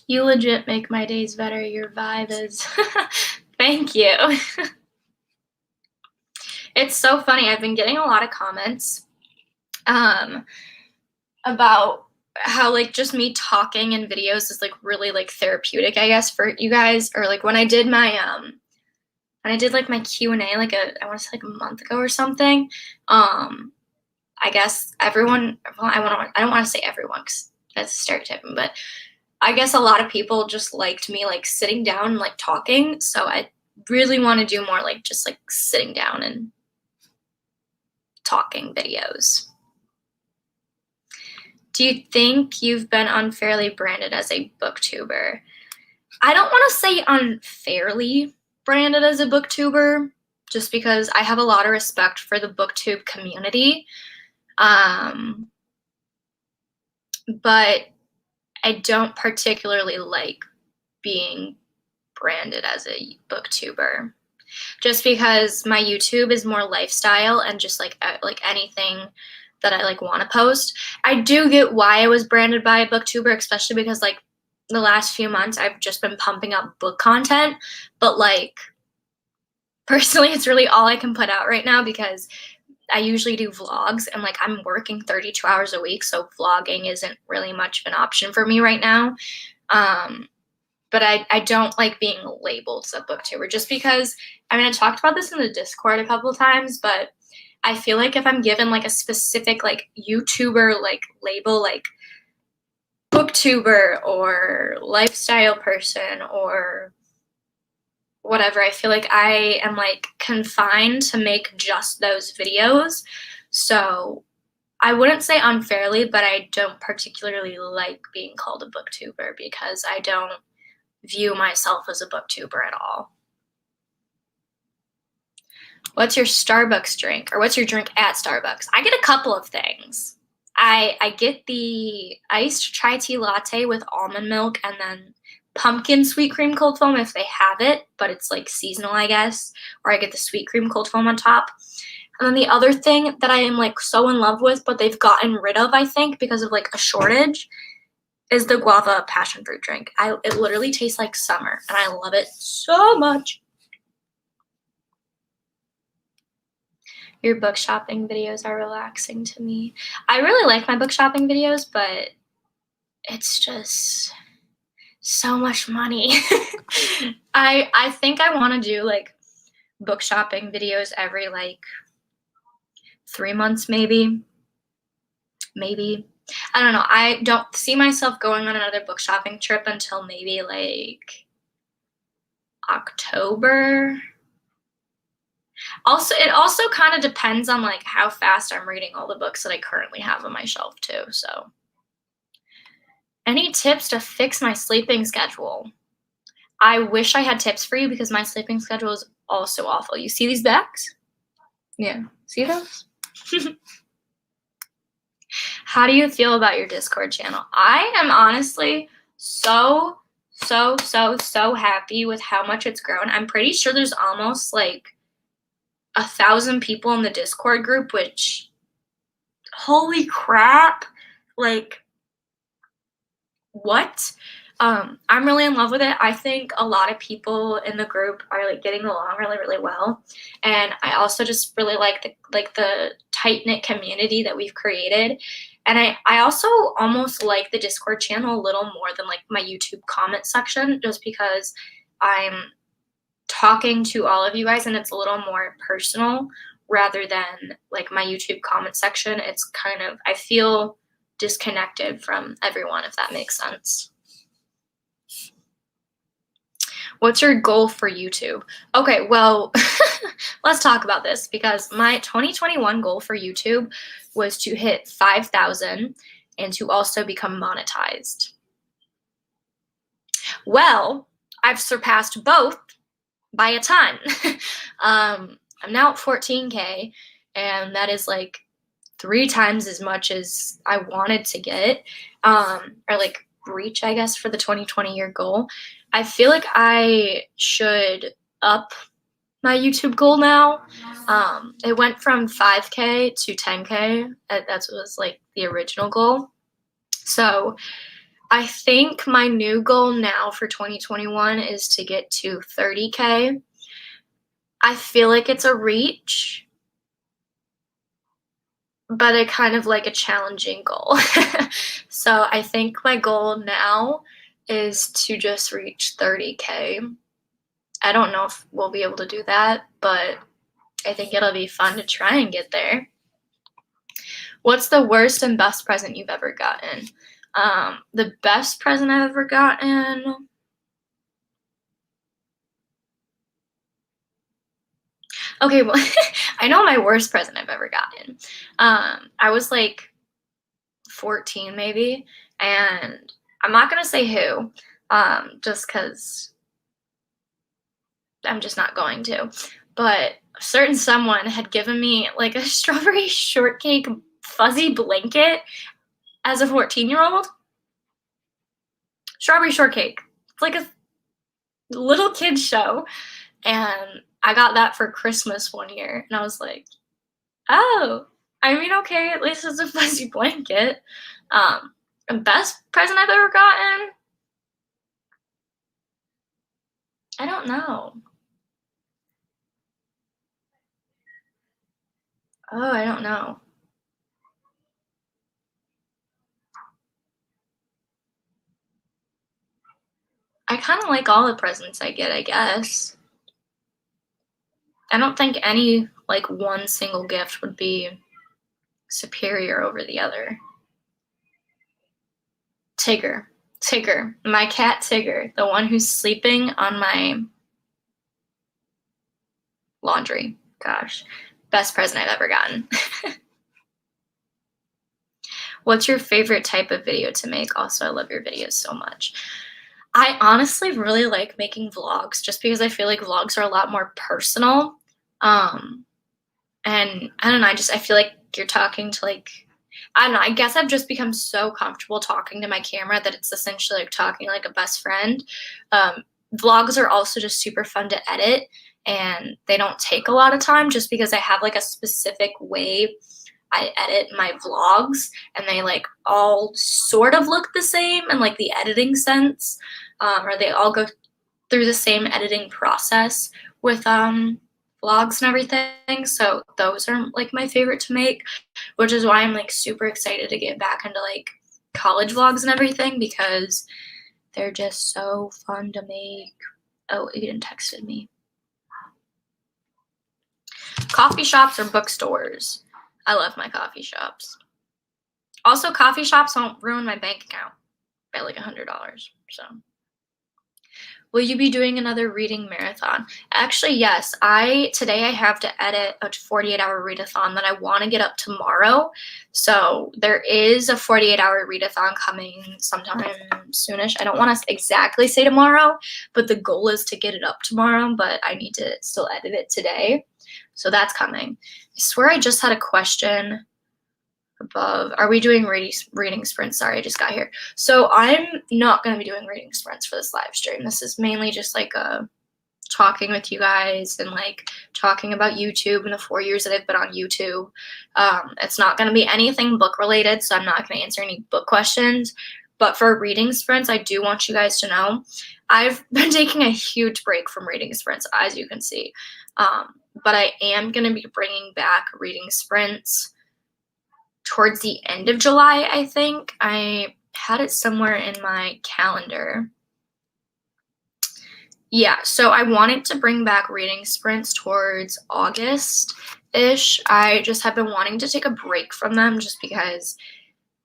You legit make my days better. Your vibe is. Thank you. It's so funny. I've been getting a lot of comments about how like just me talking in videos is like really like therapeutic, I guess, for you guys. Or like when I did my like my Q&A like I want to say like a month ago or something. I guess everyone, well, I don't want to say everyone because that's stereotyping, but I guess a lot of people just liked me like sitting down and like talking. So I really want to do more like just like sitting down and talking videos. Do you think you've been unfairly branded as a booktuber? I don't want to say unfairly branded as a booktuber, just because I have a lot of respect for the booktube community. But I don't particularly like being branded as a booktuber, just because my YouTube is more lifestyle and just like anything that I like want to post. I do get why I was branded by a booktuber, especially because like the last few months I've just been pumping out book content, but like personally it's really all I can put out right now because I usually do vlogs and like I'm working 32 hours a week, so vlogging isn't really much of an option for me right now. But I don't like being labeled as a booktuber just because, I mean, I talked about this in the Discord a couple of times, but I feel like if I'm given like a specific like YouTuber like label like booktuber or lifestyle person or whatever, I feel like I am like confined to make just those videos. So I wouldn't say unfairly, but I don't particularly like being called a booktuber because I don't view myself as a booktuber at all. What's your Starbucks drink, or what's your drink at Starbucks? I get a couple of things. I get the iced chai tea latte with almond milk and then pumpkin sweet cream cold foam if they have it, but it's like seasonal, I guess. Or I get the sweet cream cold foam on top. And then the other thing that I am like so in love with, but they've gotten rid of, I think, because of like a shortage, is the guava passion fruit drink. It literally tastes like summer, and I love it so much. Your book shopping videos are relaxing to me. I really like my book shopping videos, but it's just so much money. I think I want to do like book shopping videos every like 3 months maybe. maybe. I don't know. I don't see myself going on another book shopping trip until maybe like October. Also, it also kind of depends on like how fast I'm reading all the books that I currently have on my shelf too. So, any tips to fix my sleeping schedule? I wish I had tips for you because my sleeping schedule is also awful. You see these bags? Yeah. See those? How do you feel about your Discord channel? I am honestly so, so happy with how much it's grown. I'm pretty sure there's almost like 1,000 people in the Discord group, which, holy crap, like, what? I'm really in love with it. I think a lot of people in the group are like getting along really, really well. And I also just really like the tight-knit community that we've created. And I also almost like the Discord channel a little more than like my YouTube comment section, just because I'm talking to all of you guys and it's a little more personal rather than like my YouTube comment section. It's kind of, I feel disconnected from everyone, if that makes sense. What's your goal for YouTube? Okay, well, let's talk about this because my 2021 goal for YouTube was to hit 5,000 and to also become monetized. Well, I've surpassed both by a ton. I'm now at 14K, and that is like 3 times as much as I wanted to get, or like reach, I guess, for the 2020 year goal. I feel like I should up my YouTube goal now. It went from 5K to 10K. That was like the original goal. So I think my new goal now for 2021 is to get to 30K. I feel like it's a reach, but a kind of like a challenging goal. So I think my goal now is to just reach 30K. I don't know if we'll be able to do that, but I think it'll be fun to try and get there. What's the worst and best present you've ever gotten? The best present I've ever gotten. Okay, well, I know my worst present I've ever gotten. I was like 14 maybe, and I'm not gonna say who, just because I'm just not going to. But a certain someone had given me like a strawberry shortcake fuzzy blanket as a 14-year-old. Strawberry shortcake. It's like a little kid show. And I got that for Christmas one year. And I was like, oh, I mean, okay, at least it's a fuzzy blanket. The best present I've ever gotten? I don't know. Oh, I don't know. I kind of like all the presents I get, I guess. I don't think any, like, one single gift would be superior over the other. Tigger. Tigger. My cat Tigger. The one who's sleeping on my laundry. Gosh. Best present I've ever gotten. What's your favorite type of video to make? Also, I love your videos so much. I honestly really like making vlogs just because I feel like vlogs are a lot more personal. And I don't know, I feel like you're talking to like, I don't know, I guess I've just become so comfortable talking to my camera that it's essentially like talking like a best friend. Vlogs are also just super fun to edit and they don't take a lot of time just because I have like a specific way I edit my vlogs and they like all sort of look the same in like the editing sense, or they all go through the same editing process with vlogs and everything. So those are like my favorite to make, which is why I'm like super excited to get back into like college vlogs and everything because they're just so fun to make. Oh, Eden texted me. Coffee shops or bookstores? I love my coffee shops. Also, coffee shops won't ruin my bank account by like $100. So, will you be doing another reading marathon? Actually, yes. Today I have to edit a 48-hour readathon that I want to get up tomorrow. So there is a 48-hour readathon coming sometime soonish. I don't want to exactly say tomorrow, but the goal is to get it up tomorrow, but I need to still edit it today. So that's coming. I swear I just had a question above. Are we doing reading sprints? Sorry, I just got here. So I'm not going to be doing reading sprints for this live stream. This is mainly just like talking with you guys and like talking about YouTube and the 4 years that I've been on YouTube. It's not going to be anything book related, so I'm not going to answer any book questions. But for reading sprints, I do want you guys to know I've been taking a huge break from reading sprints, as you can see. But I am going to be bringing back reading sprints towards the end of July, I think. I had it somewhere in my calendar. Yeah, so I wanted to bring back reading sprints towards August-ish. I just have been wanting to take a break from them just because,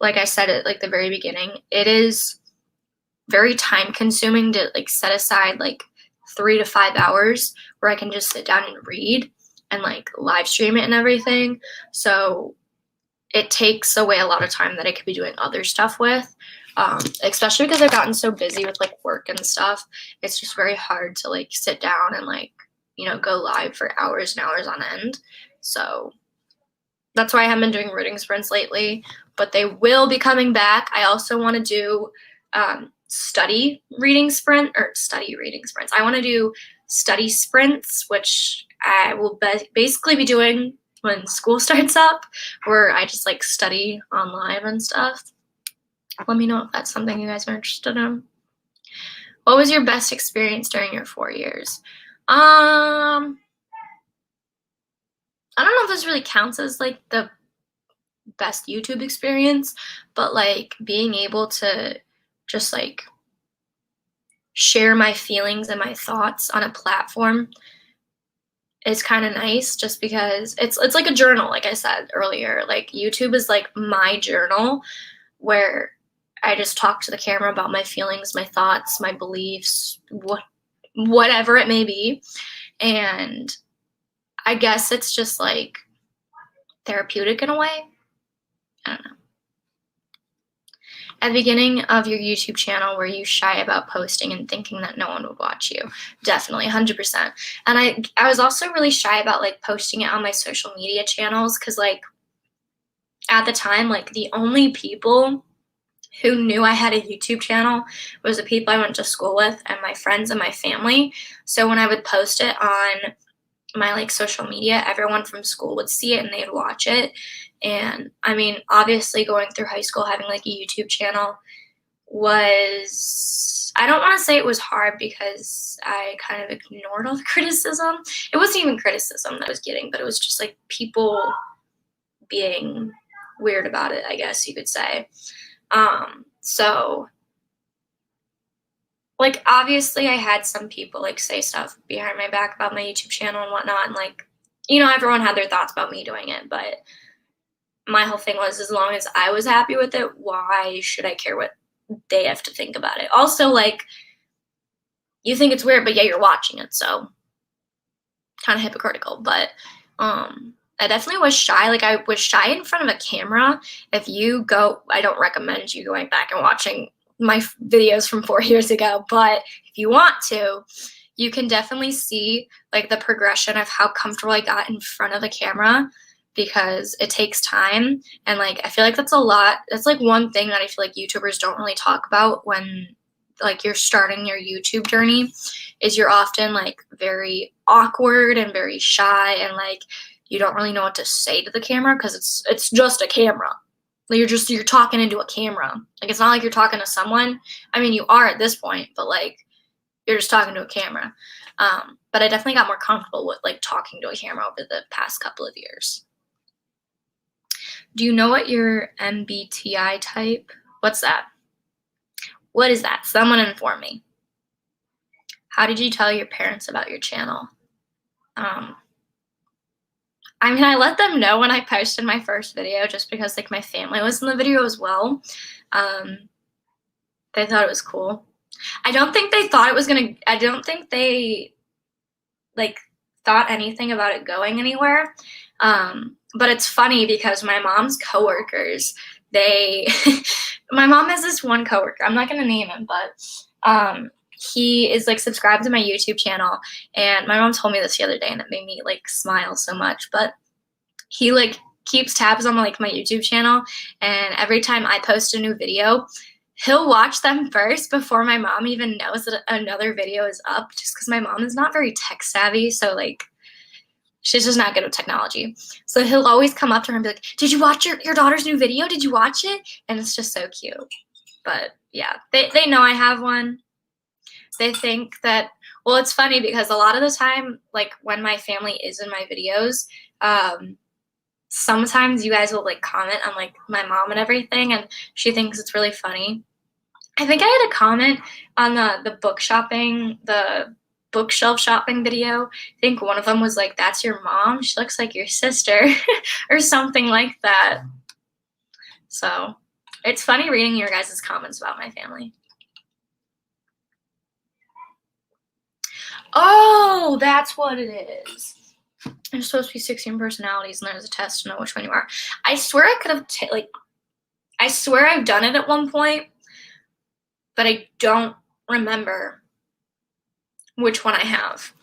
like I said at like the very beginning, it is very time consuming to like set aside like 3 to 5 hours where I can just sit down and read and like live stream it and everything. So it takes away a lot of time that I could be doing other stuff with, especially because I've gotten so busy with like work and stuff. It's just very hard to like sit down and like, go live for hours and hours on end. So that's why I haven't been doing reading sprints lately, but they will be coming back. I also want to do study reading sprints. I want to do study sprints, which I will basically be doing when school starts up, where I just like study online and stuff. Let me know if that's something you guys are interested in. What was your best experience during your 4 years? I don't know if this really counts as like the best YouTube experience, but like being able to just like share my feelings and my thoughts on a platform is kind of nice, just because it's like a journal, like I said earlier. Like YouTube is like my journal where I just talk to the camera about my feelings, my thoughts, my beliefs, whatever it may be. And I guess it's just like therapeutic in a way. I don't know. At the beginning of your YouTube channel, were you shy about posting and thinking that no one would watch you? Definitely, 100%. And I was also really shy about like posting it on my social media channels, because like at the time, like the only people who knew I had a YouTube channel was the people I went to school with and my friends and my family. So when I would post it on my like social media, everyone from school would see it and they'd watch it. And I mean, obviously going through high school, having like a YouTube channel was, I don't want to say it was hard, because I kind of ignored all the criticism. It wasn't even criticism that I was getting, but it was just like people being weird about it, I guess you could say. So like obviously I had some people like say stuff behind my back about my YouTube channel and whatnot, and like, everyone had their thoughts about me doing it, but my whole thing was, as long as I was happy with it, why should I care what they have to think about it? Also, like, you think it's weird, but yeah, you're watching it, so kind of hypocritical. But I definitely was shy. Like, I was shy in front of a camera. If you go, I don't recommend you going back and watching my videos from 4 years ago, but if you want to, you can definitely see like the progression of how comfortable I got in front of the camera, because it takes time. And like I feel like that's like one thing that I feel like YouTubers don't really talk about when like you're starting your YouTube journey, is you're often like very awkward and very shy, and like you don't really know what to say to the camera, because it's just a camera. Like you're talking into a camera. Like it's not like you're talking to someone. I mean, you are at this point, but like you're just talking to a camera. But I definitely got more comfortable with like talking to a camera over the past couple of years. Do you know what your MBTI type? What's that? What is that? Someone inform me. How did you tell your parents about your channel? I mean, I let them know when I posted my first video just because, like, my family was in the video as well. Um, they thought it was cool. I don't think they thought it was gonna I don't think they, like, thought anything about it going anywhere. But it's funny because my mom's coworkers, they my mom has this one coworker, I'm not gonna name him, but he is like subscribed to my YouTube channel, and my mom told me this the other day and it made me like smile so much. But he like keeps tabs on like my YouTube channel, and every time I post a new video, he'll watch them first before my mom even knows that another video is up, just because my mom is not very tech savvy. So like she's just not good with technology. So he'll always come up to her and be like, "Did you watch your daughter's new video? Did you watch it?" And it's just so cute. But yeah, they know I have one. They think that, well, it's funny because a lot of the time, like when my family is in my videos, sometimes you guys will like comment on like my mom and everything, and she thinks it's really funny. I think I had a comment on the bookshelf shopping video. I think one of them was like, "That's your mom? She looks like your sister," or something like that. So it's funny reading your guys' comments about my family. Oh, that's what it is. There's supposed to be 16 personalities, and there's a test to know which one you are. I swear I could have, I swear I've done it at one point, but I don't remember which one I have.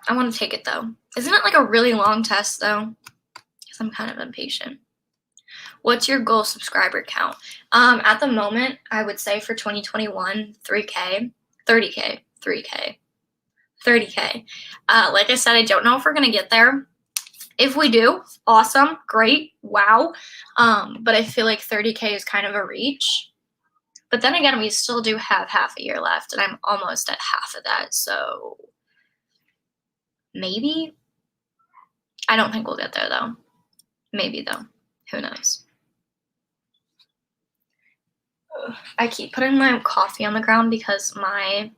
I want to take it, though. Isn't it like a really long test, though? Because I'm kind of impatient. What's your goal subscriber count? At the moment, I would say for 2021, 3K, 30K, 3K. 30K. Like I said, I don't know if we're going to get there. If we do, awesome, great, wow. But I feel like 30K is kind of a reach. But then again, we still do have half a year left, and I'm almost at half of that. So maybe. I don't think we'll get there, though. Maybe, though. Who knows? Ugh. I keep putting my coffee on the ground because my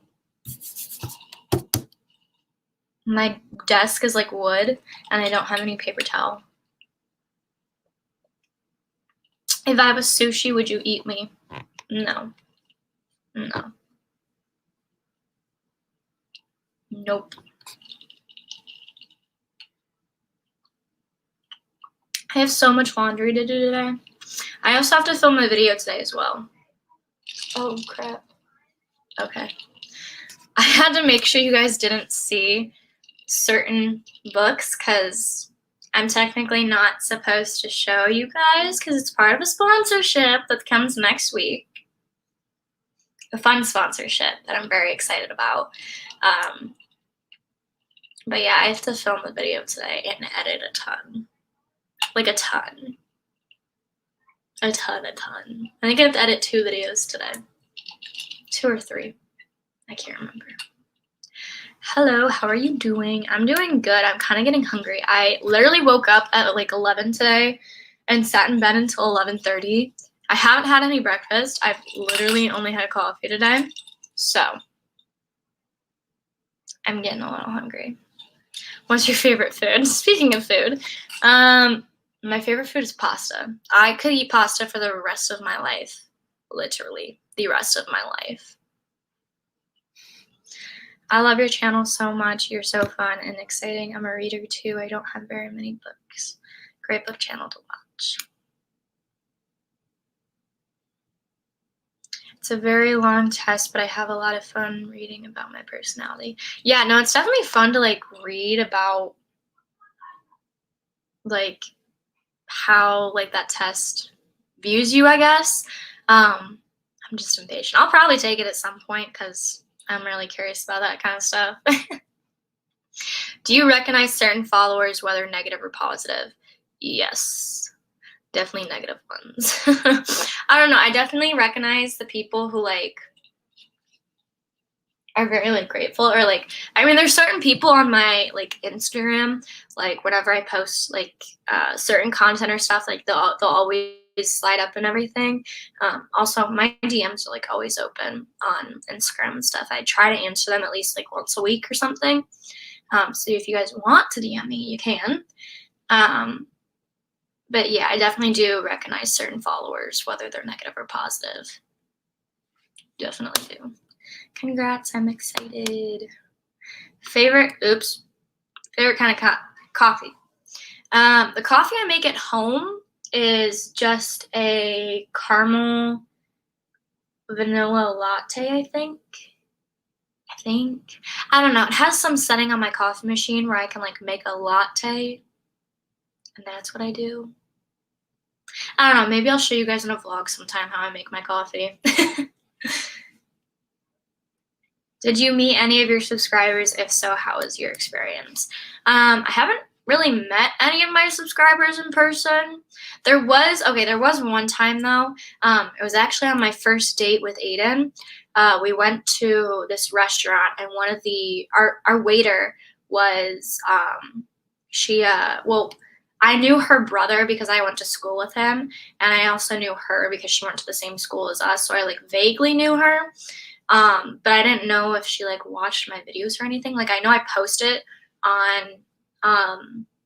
desk is like wood, and I don't have any paper towel. If I was sushi, would you eat me? No. No. Nope. I have so much laundry to do today. I also have to film a video today as well. Oh, crap. Okay. I had to make sure you guys didn't see certain books because I'm technically not supposed to show you guys because it's part of a sponsorship that comes next week. A fun sponsorship that I'm very excited about. But yeah, I have to film the video today and edit a ton. Like a ton. A ton. I think I have to edit 2 videos today. 2 or 3. I can't remember. Hello, how are you doing? I'm doing good. I'm kind of getting hungry. I literally woke up at like 11 today and sat in bed until 11:30. I haven't had any breakfast. I've literally only had coffee today. So I'm getting a little hungry. What's your favorite food? Speaking of food, my favorite food is pasta. I could eat pasta for the rest of my life. Literally, the rest of my life. I love your channel so much. You're so fun and exciting. I'm a reader too. I don't have very many books. Great book channel to watch. It's a very long test, but I have a lot of fun reading about my personality. Yeah, no, it's definitely fun to like read about like how like that test views you, I guess. I'm just impatient. I'll probably take it at some point because I'm really curious about that kind of stuff. Do you recognize certain followers, whether negative or positive? Yes. Definitely negative ones. I don't know. I definitely recognize the people who like are very like grateful, or like, I mean, there's certain people on my like Instagram, like whenever I post like certain content or stuff, like they'll always slide up and everything. Also, my DMs are like always open on Instagram and stuff. I try to answer them at least like once a week or something. So if you guys want to DM me, you can. But yeah, I definitely do recognize certain followers, whether they're negative or positive. Definitely do. Congrats, I'm excited. Favorite kind of coffee. The coffee I make at home is just a caramel vanilla latte, I think. I don't know. It has some setting on my coffee machine where I can like make a latte, and that's what I do. I don't know. Maybe I'll show you guys in a vlog sometime how I make my coffee. Did you meet any of your subscribers? If so, how was your experience? I haven't really met any of my subscribers in person. There was one time though. It was actually on my first date with Aiden. We went to this restaurant, and one of our waiter was I knew her brother because I went to school with him, and I also knew her because she went to the same school as us, so I like vaguely knew her. But I didn't know if she like watched my videos or anything. Like I know I post it on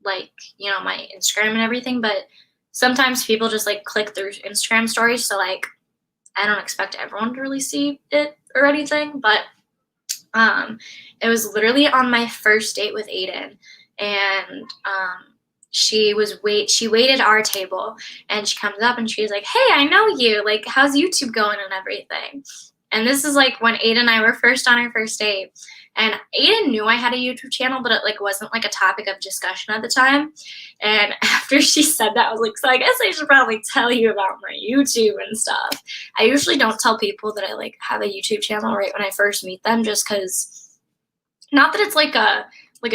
like, you know, my Instagram and everything, but sometimes people just like click through Instagram stories, so like I don't expect everyone to really see it or anything, but it was literally on my first date with Aiden, and she waited our table, and she comes up and she's like, "Hey, I know you. Like, how's YouTube going and everything?" And this is like when Aiden and I were first on our first date. And Aiden knew I had a YouTube channel, but it like wasn't like a topic of discussion at the time. And after she said that, I was like, so I guess I should probably tell you about my YouTube and stuff. I usually don't tell people that I like have a YouTube channel right when I first meet them, just because, not that it's like a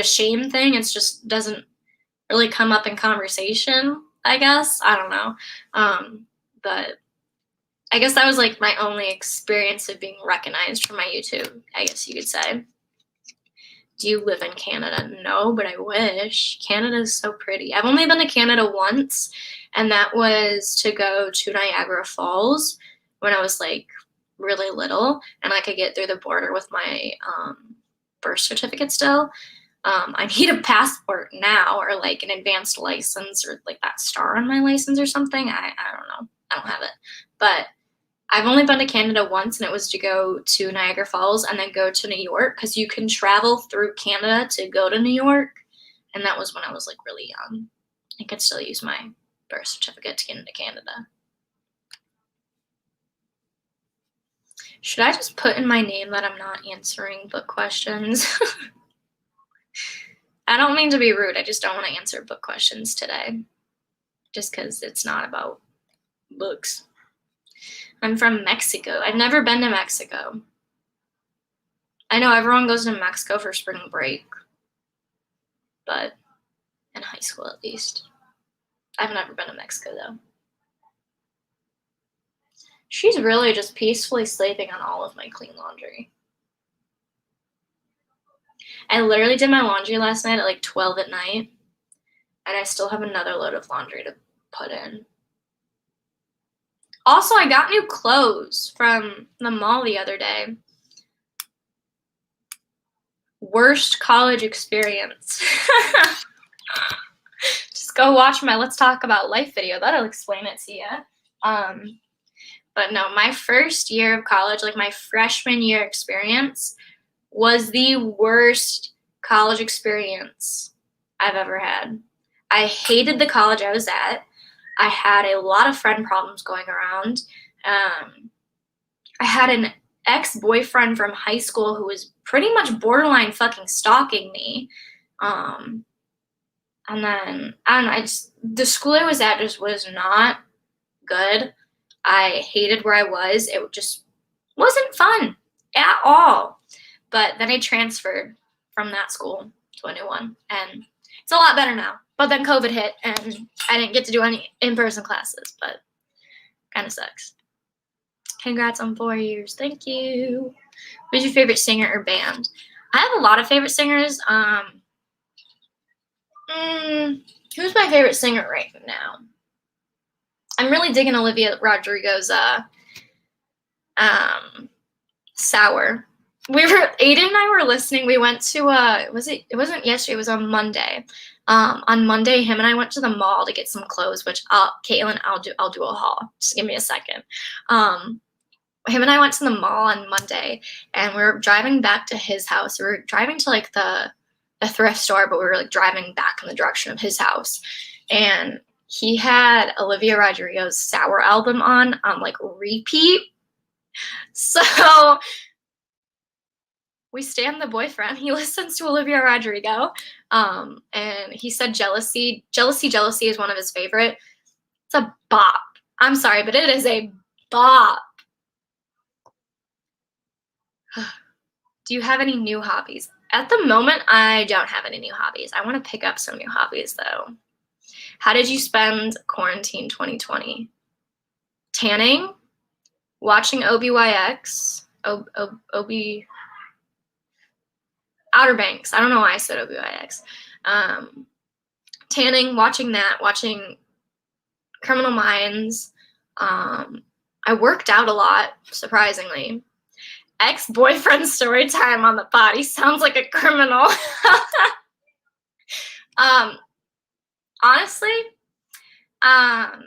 shame thing, it's just doesn't really come up in conversation, I guess. I don't know. But I guess that was like my only experience of being recognized for my YouTube, I guess you could say. Do you live in Canada? No, but I wish. Canada is so pretty. I've only been to Canada once, and that was to go to Niagara Falls when I was like really little, and I could get through the border with my birth certificate still. I need a passport now, or like an advanced license, or like that star on my license or something. I don't know. I don't have it. But I've only been to Canada once, and it was to go to Niagara Falls and then go to New York, because you can travel through Canada to go to New York. And that was when I was like really young. I could still use my birth certificate to get into Canada. Should I just put in my name that I'm not answering book questions? I don't mean to be rude. I just don't want to answer book questions today, just because it's not about books. I'm from Mexico. I've never been to Mexico. I know everyone goes to Mexico for spring break, but in high school at least. I've never been to Mexico though. She's really just peacefully sleeping on all of my clean laundry. I literally did my laundry last night at like 12 at night, and I still have another load of laundry to put in. Also, I got new clothes from the mall the other day. Worst college experience. Just go watch my Let's Talk About Life video. That'll explain it to you. But no, my first year of college, like my freshman year experience, was the worst college experience I've ever had. I hated the college I was at. I had a lot of friend problems going around. I had an ex-boyfriend from high school who was pretty much borderline fucking stalking me. And then, I don't know, the school I was at just was not good. I hated where I was. It just wasn't fun at all. But then I transferred from that school to a new one, and it's a lot better now. But then COVID hit, and I didn't get to do any in-person classes, but kind of sucks. Congrats on 4 years. Thank you. Who's your favorite singer or band? I have a lot of favorite singers. Who's my favorite singer right now? I'm really digging Olivia Rodrigo's Sour. Aiden and I were listening. We went to it wasn't yesterday, it was on Monday. On Monday, him and I went to the mall to get some clothes, which Caitlin, I'll do a haul. Just give me a second. Him and I went to the mall on Monday, and we were driving back to his house. We were driving to like the thrift store, but we were like driving back in the direction of his house. And he had Olivia Rodrigo's Sour album on like repeat. So we stand the boyfriend. He listens to Olivia Rodrigo. And he said Jealousy is one of his favorite. It's a bop. I'm sorry, but it is a bop. Do you have any new hobbies? At the moment, I don't have any new hobbies. I want to pick up some new hobbies, though. How did you spend quarantine 2020? Tanning, watching OBYX, Outer Banks. I don't know why I said OBYX. Tanning, watching that, watching Criminal Minds. I worked out a lot, surprisingly. Ex-boyfriend story time on the pod. He sounds like a criminal. Honestly, I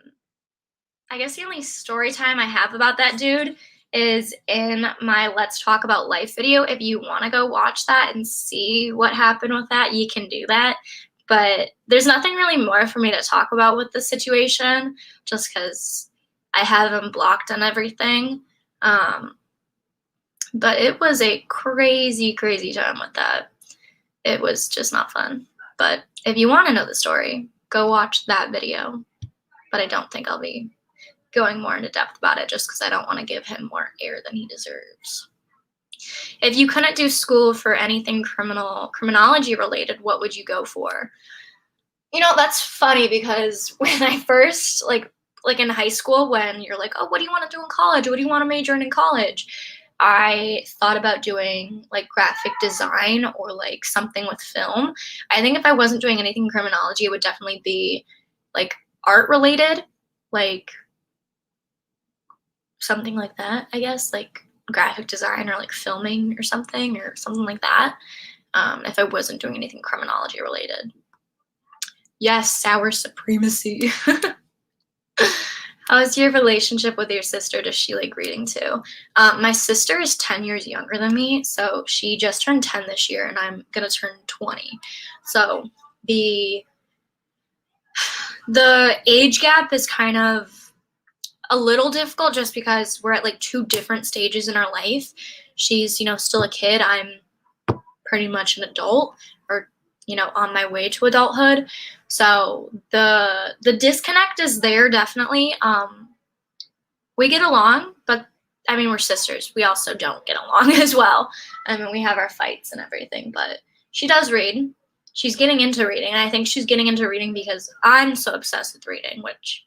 guess the only story time I have about that dude is in my Let's Talk About Life video. If you want to go watch that and see what happened with that, you can do that. But there's nothing really more for me to talk about with the situation, just because I have him blocked on everything. But it was a crazy, crazy time with that. It was just not fun. But if you want to know the story, go watch that video. But I don't think I'll be going more into depth about it just because I don't want to give him more air than he deserves. If you couldn't do school for anything criminology related, what would you go for? You know, that's funny because when I first, like in high school, when you're like, oh, what do you want to do in college? What do you want to major in college? I thought about doing like graphic design or like something with film. I think if I wasn't doing anything criminology, it would definitely be like art related, like something like that, I guess, like graphic design or like filming or something like that, if I wasn't doing anything criminology related. Yes, sour supremacy. How is your relationship with your sister? Does she like reading too? My sister is 10 years younger than me, so she just turned 10 this year, and I'm gonna turn 20. So the age gap is kind of a little difficult just because we're at like two different stages in our life. She's, still a kid. I'm pretty much an adult, or, on my way to adulthood. So the disconnect is there, definitely. We get along, but I mean, we're sisters. We also don't get along as well. I mean, we have our fights and everything, but she does read. She's getting into reading, and I think she's getting into reading because I'm so obsessed with reading, which,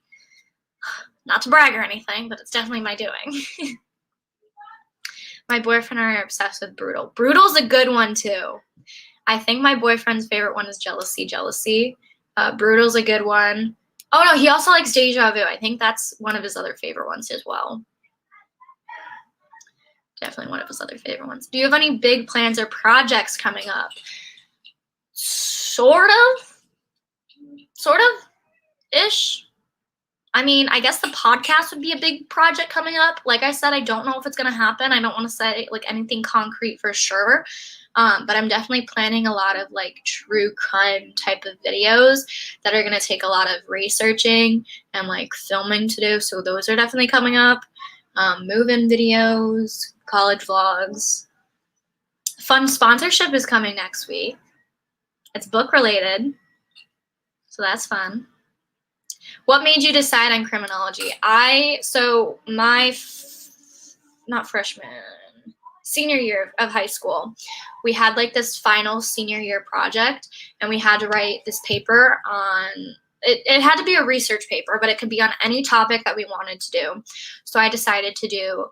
not to brag or anything, but it's definitely my doing. My boyfriend and I are obsessed with Brutal. Brutal's a good one, too. I think my boyfriend's favorite one is Jealousy. Brutal's a good one. Oh, no, he also likes Deja Vu. I think that's one of his other favorite ones as well. Definitely one of his other favorite ones. Do you have any big plans or projects coming up? Sort of ish. I mean, I guess the podcast would be a big project coming up. Like I said, I don't know if it's going to happen. I don't want to say like anything concrete for sure. But I'm definitely planning a lot of like true crime type of videos that are going to take a lot of researching and like filming to do. So those are definitely coming up. Move-in videos, college vlogs. Fun sponsorship is coming next week. It's book related. So that's fun. What made you decide on criminology? Senior year of high school, we had like this final senior year project, and we had to write this paper on, it had to be a research paper, but it could be on any topic that we wanted to do. So I decided to do,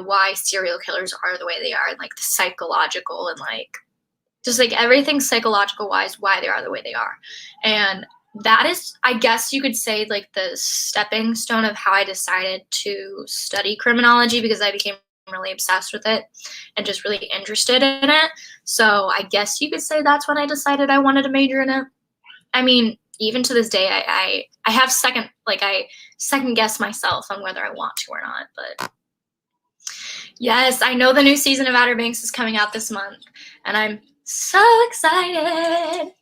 why serial killers are the way they are, and like the psychological and like just like everything psychological wise, why they are the way they are. And that is, I guess you could say, like the stepping stone of how I decided to study criminology, because I became really obsessed with it and just really interested in it. So I guess you could say that's when I decided I wanted to major in it. I mean, even to this day, I have I second guess myself on whether I want to or not. But yes, I know the new season of Outer Banks is coming out this month, and I'm so excited.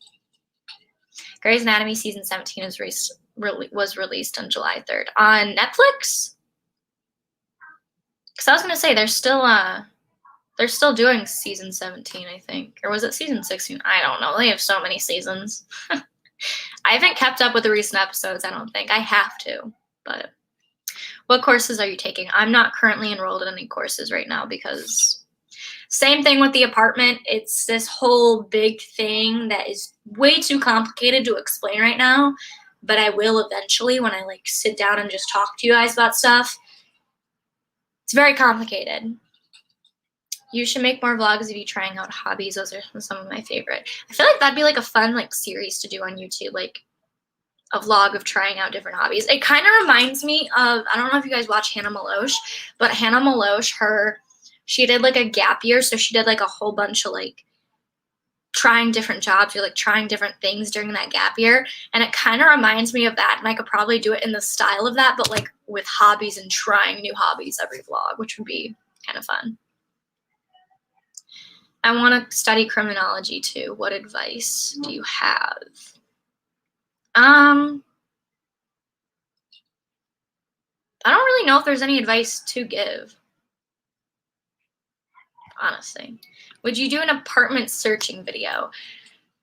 Grey's Anatomy season 17 was released on July 3rd on Netflix. Because I was gonna say they're still doing season 17, I think, or was it season 16? I don't know. They have so many seasons. I haven't kept up with the recent episodes. I don't think I have to. But what courses are you taking? I'm not currently enrolled in any courses right now because same thing with the apartment. It's this whole big thing that is way too complicated to explain right now, but I will eventually when I like sit down and just talk to you guys about stuff. It's very complicated. You should make more vlogs of you trying out hobbies. Those are some of my favorite. I feel like that'd be like a fun like series to do on YouTube, like a vlog of trying out different hobbies. It kind of reminds me of, I don't know if you guys watch Hannah Maloche, but Hannah Maloche, she did like a gap year, so she did like a whole bunch of like trying different jobs or like trying different things during that gap year, and it kind of reminds me of that, and I could probably do it in the style of that, but like with hobbies and trying new hobbies every vlog, which would be kind of fun. I want to study criminology too. What advice do you have? I don't really know if there's any advice to give, honestly. Would you do an apartment searching video?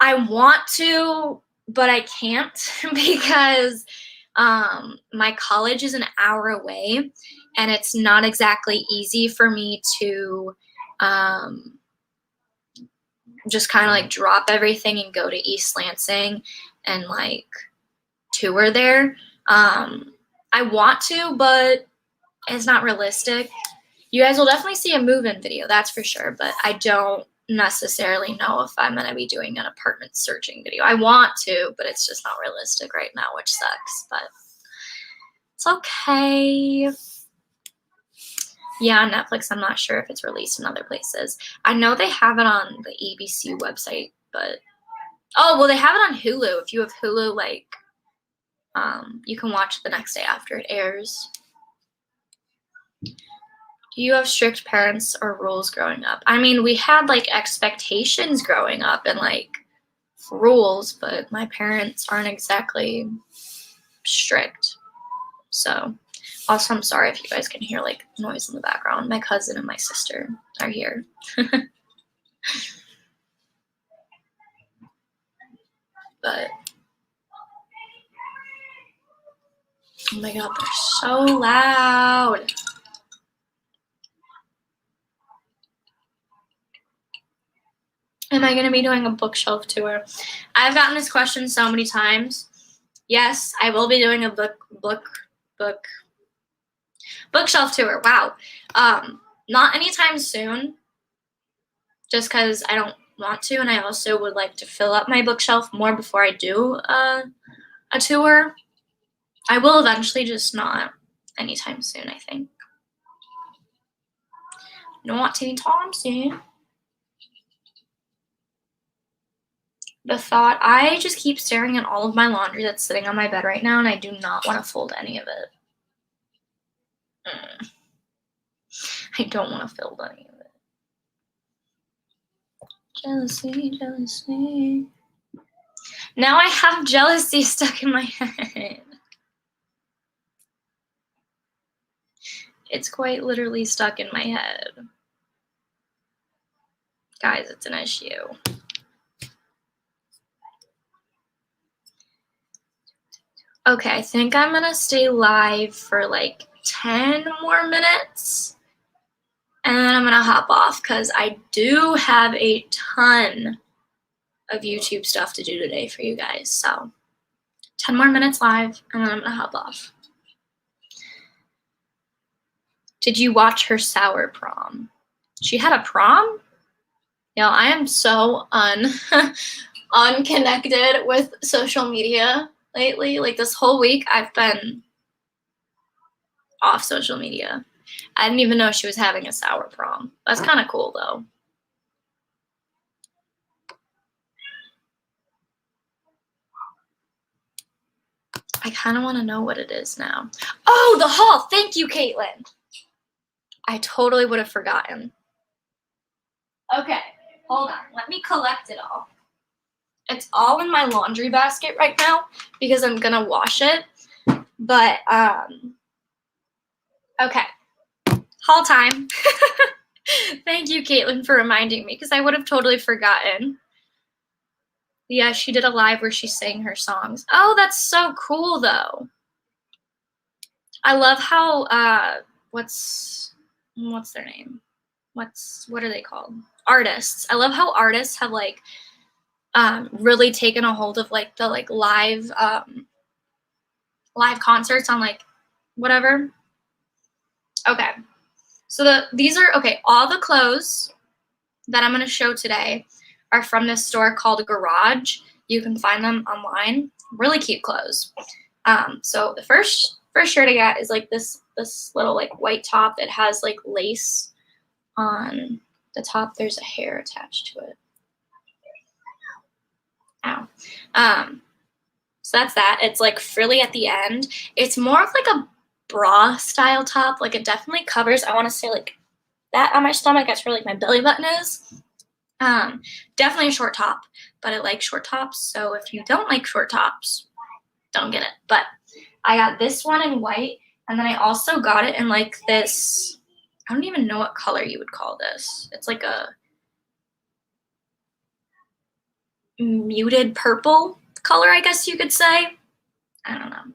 I want to, but I can't because my college is an hour away, and it's not exactly easy for me to just kind of like drop everything and go to East Lansing and like tour there. I want to, but it's not realistic. You guys will definitely see a move-in video, that's for sure, but I don't necessarily know if I'm going to be doing an apartment searching video. I want to, but it's just not realistic right now, which sucks, but it's okay. Yeah, on Netflix, I'm not sure if it's released in other places. I know they have it on the ABC website, but oh, well, they have it on Hulu. If you have Hulu, like, you can watch it the next day after it airs. Do you have strict parents or rules growing up? I mean, we had like expectations growing up and like rules, but my parents aren't exactly strict. So, also, I'm sorry if you guys can hear like noise in the background. My cousin and my sister are here. But oh my god, they're so loud. Am I going to be doing a bookshelf tour? I've gotten this question so many times. Yes, I will be doing a bookshelf tour. Wow. Not anytime soon, just because I don't want to, and I also would like to fill up my bookshelf more before I do a tour. I will eventually, just not anytime soon, I think. Not anytime soon. The thought, I just keep staring at all of my laundry that's sitting on my bed right now, and I do not want to fold any of it. I don't want to fold any of it. Jealousy, jealousy. Now I have jealousy stuck in my head. It's quite literally stuck in my head. Guys, it's an issue. Okay, I think I'm gonna stay live for like 10 more minutes. And then I'm gonna hop off because I do have a ton of YouTube stuff to do today for you guys. So 10 more minutes live, and then I'm gonna hop off. Did you watch her sour prom? She had a prom? You know, I am so unconnected with social media lately. Like this whole week, I've been off social media. I didn't even know she was having a sour prom. That's kind of cool, though. I kind of want to know what it is now. Oh, the haul. Thank you, Caitlin. I totally would have forgotten. Okay, hold on. Let me collect it all. It's all in my laundry basket right now because I'm gonna wash it. But okay, haul time. Thank you, Caitlin, for reminding me because I would have totally forgotten. Yeah, she did a live where she sang her songs. Oh, that's so cool, though. I love how what's their name? What are they called? Artists. I love how artists have like really taken a hold of like the like live concerts on like whatever. Okay. So these are okay, all the clothes that I'm going to show today are from this store called Garage. You can find them online. Really cute clothes. So the first shirt I got is like this little like white top that has like lace on the top. There's a hair attached to it. Ow. So that's that. It's like frilly at the end. It's more of like a bra style top. Like it definitely covers, I want to say like that on my stomach. That's where like my belly button is. Definitely a short top, but I like short tops. So if you don't like short tops, don't get it. But I got this one in white, and then I also got it in like this, I don't even know what color you would call this. It's like a muted purple color, I guess you could say. I don't know.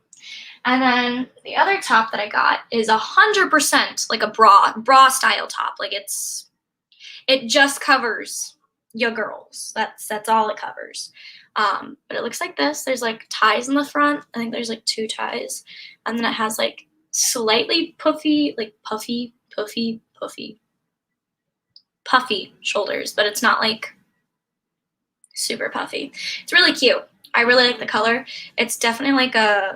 And then the other top that I got is 100% like a bra style top. Like it just covers your girls. That's all it covers. But it looks like this. There's like ties in the front. I think there's like 2 ties. And then it has like slightly puffy shoulders, but it's not like super puffy. It's really cute. I really like the color. It's definitely like a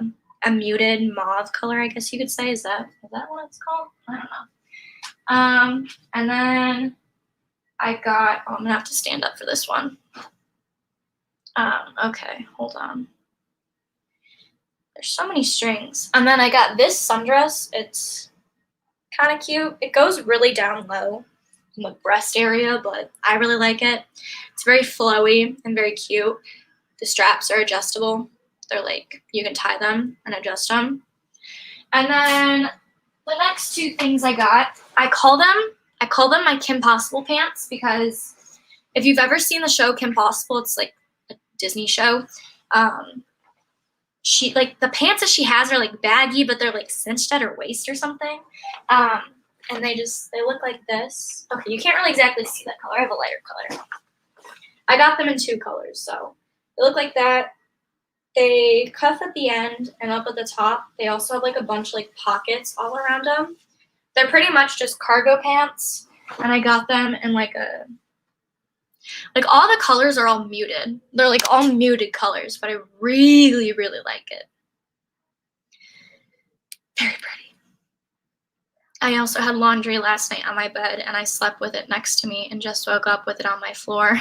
muted mauve color, I guess you could say. Is that what it's called? I don't know. And then I got, I'm gonna have to stand up for this one. Okay, hold on. There's so many strings. And then I got this sundress. It's kind of cute. It goes really down low in the breast area, but I really like it. It's very flowy and very cute. The straps are adjustable. They're like, you can tie them and adjust them. And then the next 2 things I got, I call them my Kim Possible pants because if you've ever seen the show Kim Possible, it's like a Disney show. She like the pants that she has are like baggy, but they're like cinched at her waist or something. And they look like this. Okay, you can't really exactly see that color. I have a lighter color. I got them in 2 colors, so they look like that. They cuff at the end and up at the top. They also have like a bunch of like pockets all around them. They're pretty much just cargo pants, and I got them in like all the colors are all muted. They're like all muted colors, but I really, really like it. Very pretty. I also had laundry last night on my bed, and I slept with it next to me and just woke up with it on my floor.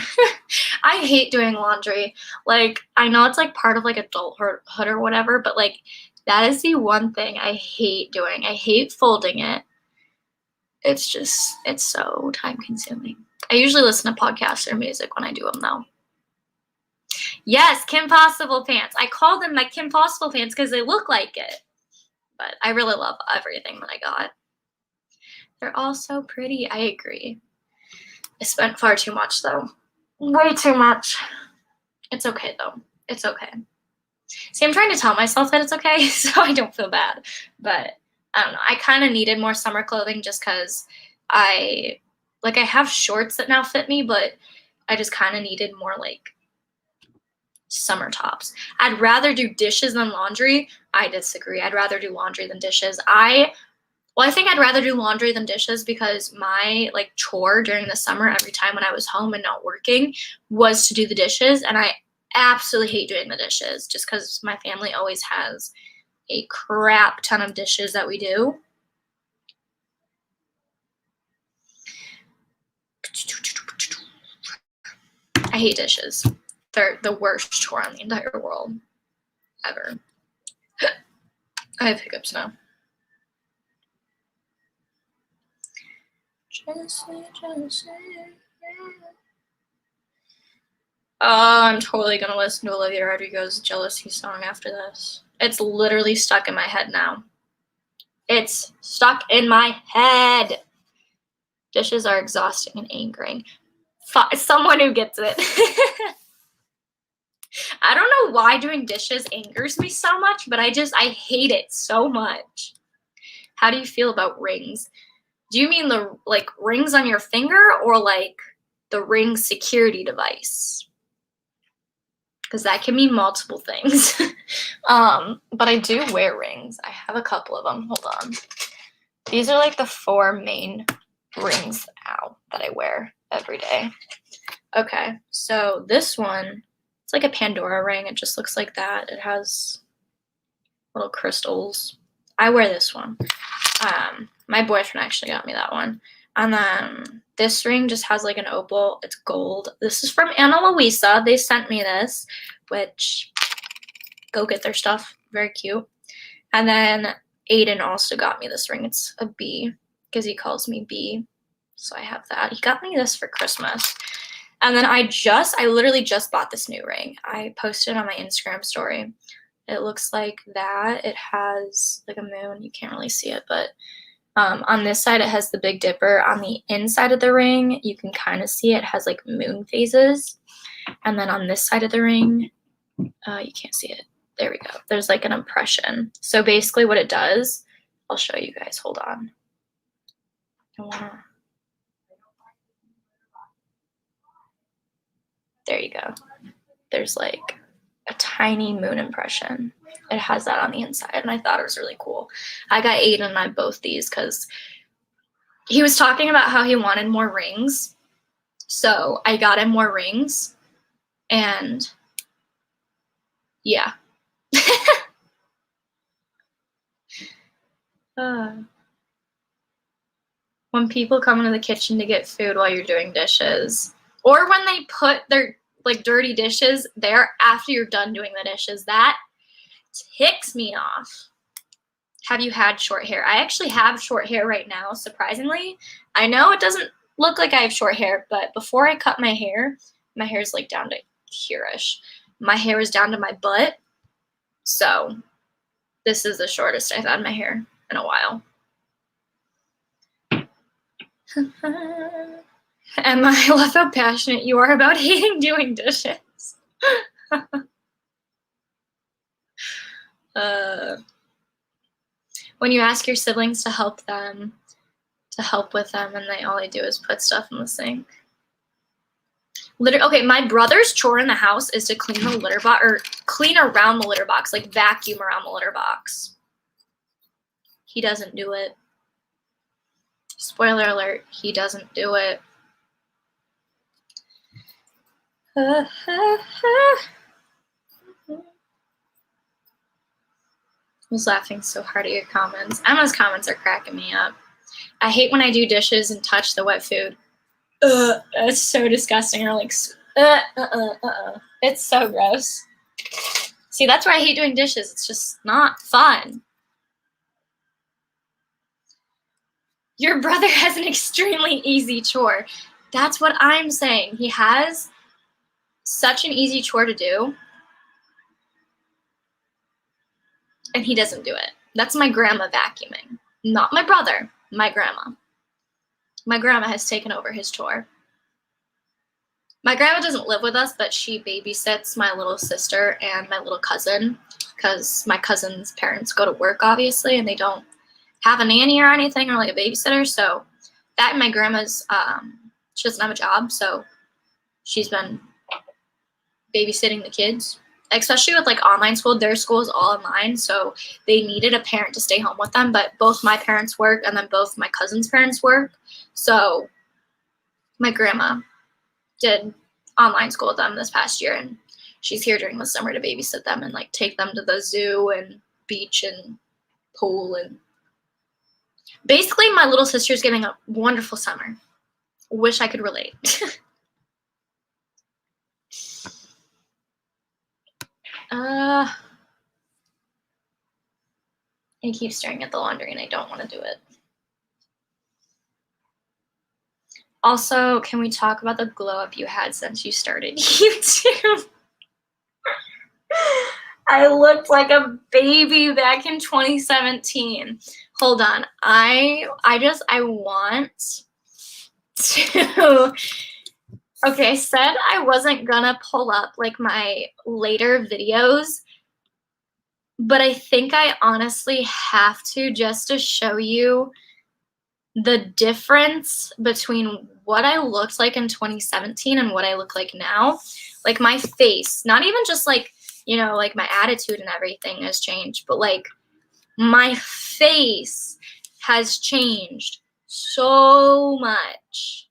I hate doing laundry. Like, I know it's like part of like adulthood or whatever, but like that is the one thing I hate doing. I hate folding it. It's so time consuming. I usually listen to podcasts or music when I do them though. Yes, Kim Possible pants. I call them my Kim Possible pants because they look like it. But I really love everything that I got. They're all so pretty. I agree. I spent far too much though. Way too much. It's okay though. It's okay. See, I'm trying to tell myself that it's okay so I don't feel bad. But I don't know. I kind of needed more summer clothing just because I have shorts that now fit me, but I just kind of needed more like summer tops. I'd rather do dishes than laundry. I disagree. I'd rather do laundry than dishes. I think I'd rather do laundry than dishes because my like chore during the summer every time when I was home and not working was to do the dishes, and I absolutely hate doing the dishes just because my family always has a crap ton of dishes that we do. I hate dishes. They're the worst chore in the entire world ever. I have hiccups now. Jealousy, jealousy, yeah. I'm totally gonna listen to Olivia Rodrigo's Jealousy song after this. It's literally stuck in my head now. It's stuck in my head. Dishes are exhausting and angering. Someone who gets it. I don't know why doing dishes angers me so much, but I hate it so much. How do you feel about rings? Do you mean the like rings on your finger or like the ring security device? Because that can mean multiple things. But I do wear rings. I have a couple of them. Hold on. These are like the 4 main rings, that I wear every day. Okay, so this one, it's like a Pandora ring. It just looks like that. It has little crystals. I wear this one. My boyfriend actually got me that one. And then this ring just has like an opal. It's gold. This is from Ana Luisa. They sent me this, which go get their stuff. Very cute. And then Aiden also got me this ring. It's a B because he calls me B. So I have that. He got me this for Christmas. And then I literally just bought this new ring. I posted on my Instagram story. It looks like that. It has like a moon. You can't really see it, but on this side, it has the Big Dipper. On the inside of the ring, you can kind of see it has like moon phases. And then on this side of the ring, you can't see it. There we go. There's like an impression. So basically what it does, I'll show you guys. Hold on. There you go. There's like a tiny moon impression. It has that on the inside, and I thought it was really cool. I got Aiden and I both these because he was talking about how he wanted more rings. So I got him more rings, and yeah. When people come into the kitchen to get food while you're doing dishes, or when they put their like dirty dishes there after you're done doing the dishes, that ticks me off. Have you had short hair? I actually have short hair right now, surprisingly. I know it doesn't look like I have short hair, but before I cut my hair is like down to here-ish. My hair was down to my butt, so this is the shortest I've had my hair in a while. Emma, I love how passionate you are about hating doing dishes. When you ask your siblings to help with them, and all they do is put stuff in the sink. Okay, my brother's chore in the house is to clean the litter box, or clean around the litter box, like vacuum around the litter box. He doesn't do it. Spoiler alert, he doesn't do it. I was laughing so hard at your comments. Emma's comments are cracking me up. I hate when I do dishes and touch the wet food. It's so disgusting. Or like, It's so gross. See, that's why I hate doing dishes. It's just not fun. Your brother has an extremely easy chore. That's what I'm saying. He has such an easy chore to do, and he doesn't do it. That's my grandma vacuuming. Not my brother, my grandma. My grandma has taken over his chore. My grandma doesn't live with us, but she babysits my little sister and my little cousin, because my cousin's parents go to work, obviously, and they don't have a nanny or anything, or like a babysitter. So that and my grandma's, she doesn't have a job, so she's been babysitting the kids, especially with like online school. Their school is all online, so they needed a parent to stay home with them, but both my parents work, and then both my cousin's parents work. So my grandma did online school with them this past year, and she's here during the summer to babysit them and like take them to the zoo and beach and pool. And basically my little sister's getting a wonderful summer. Wish I could relate. I keep staring at the laundry and I don't want to do it. Also, can we talk about the glow up you had since you started YouTube? I looked like a baby back in 2017. Hold on. I want to okay, I said I wasn't gonna pull up like my later videos, but I think I honestly have to just to show you the difference between what I looked like in 2017 and what I look like now. Like my face, not even just like, you know, like my attitude and everything has changed, but like my face has changed so much.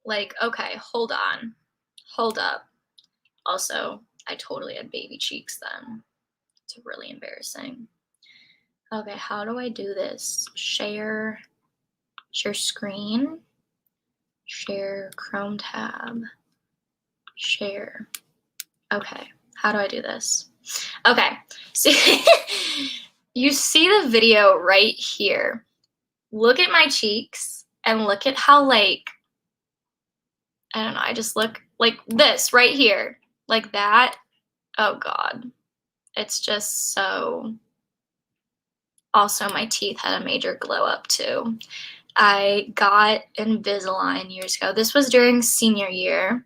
Like, okay, hold on. Hold up. Also, I totally had baby cheeks then. It's really embarrassing. Okay, how do I do this? Share screen, share Chrome tab, share. Okay, how do I do this? Okay, so you see the video right here. Look at my cheeks and look at how like, I don't know, I just look like this right here, like that. Oh God, it's just so. Also, my teeth had a major glow up too. I got Invisalign years ago. This was during senior year.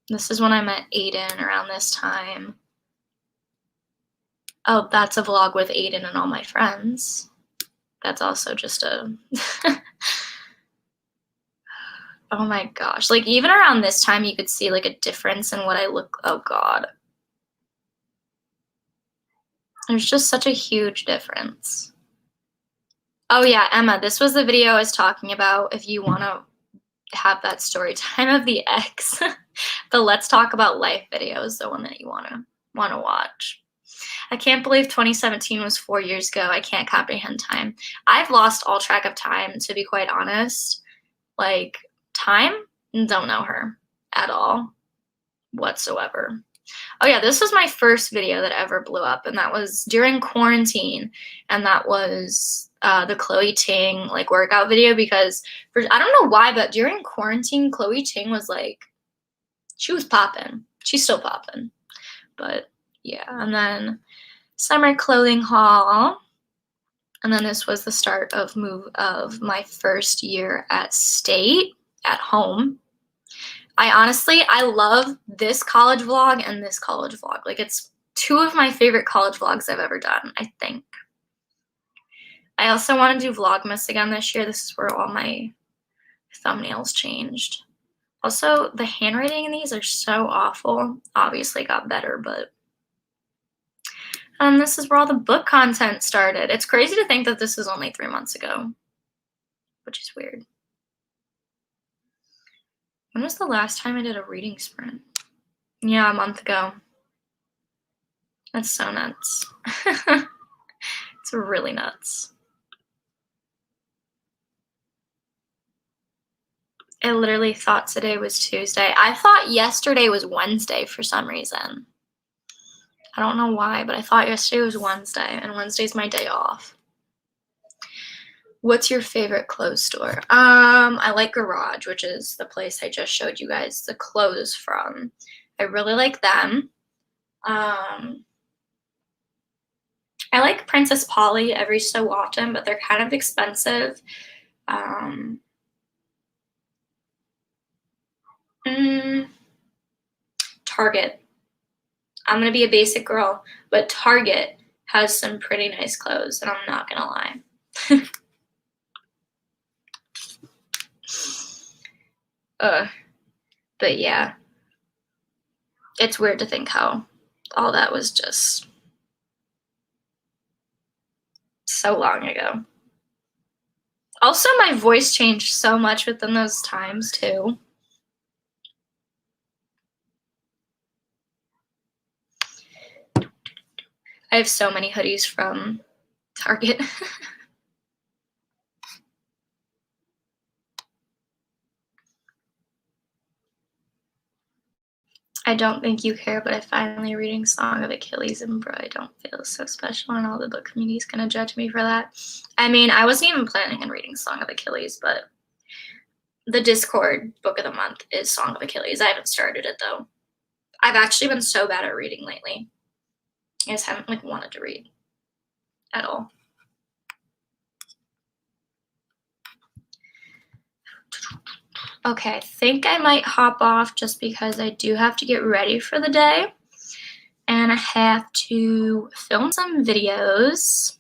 This is when I met Aiden around this time. Oh, that's a vlog with Aiden and all my friends. That's also just a oh my gosh. Like even around this time you could see like a difference in what I look. Oh God. There's just such a huge difference. Oh yeah, Emma, this was the video I was talking about if you want to have that story time of the ex. The Let's Talk About Life video is the one that you want to watch. I can't believe 2017 was 4 years ago. I can't comprehend time. I've lost all track of time, to be quite honest. Like, time? Don't know her at all whatsoever. Oh yeah, this was my first video that ever blew up, and that was during quarantine, and that was the Chloe Ting like workout video because I don't know why, but during quarantine, Chloe Ting was like, she was popping. She's still popping, but yeah. And then summer clothing haul, and then this was the start of my first year at state at home. I love this college vlog and this college vlog. Like it's two of my favorite college vlogs I've ever done, I think. I also want to do Vlogmas again this year. This is where all my thumbnails changed. Also, the handwriting in these are so awful. Obviously got better, but this is where all the book content started. It's crazy to think that this is only 3 months ago, which is weird. When was the last time I did a reading sprint? Yeah, a month ago. That's so nuts. It's really nuts. I literally thought today was Tuesday. I thought yesterday was Wednesday for some reason. I don't know why, but I thought yesterday was Wednesday, and Wednesday's my day off. What's your favorite clothes store? I like Garage, which is the place I just showed you guys the clothes from. I really like them. I like Princess Polly every so often, but they're kind of expensive. Target. I'm gonna be a basic girl, but Target has some pretty nice clothes, and I'm not gonna lie. But yeah, it's weird to think how all that was just so long ago. Also, my voice changed so much within those times too. I have so many hoodies from Target. I don't think you care, but I finally reading Song of Achilles, and bro, I don't feel so special, and all the book community's gonna judge me for that. I mean, I wasn't even planning on reading Song of Achilles, but the Discord book of the month is Song of Achilles. I haven't started it though. I've actually been so bad at reading lately. I just haven't like wanted to read at all. Okay, I think I might hop off just because I do have to get ready for the day. And I have to film some videos.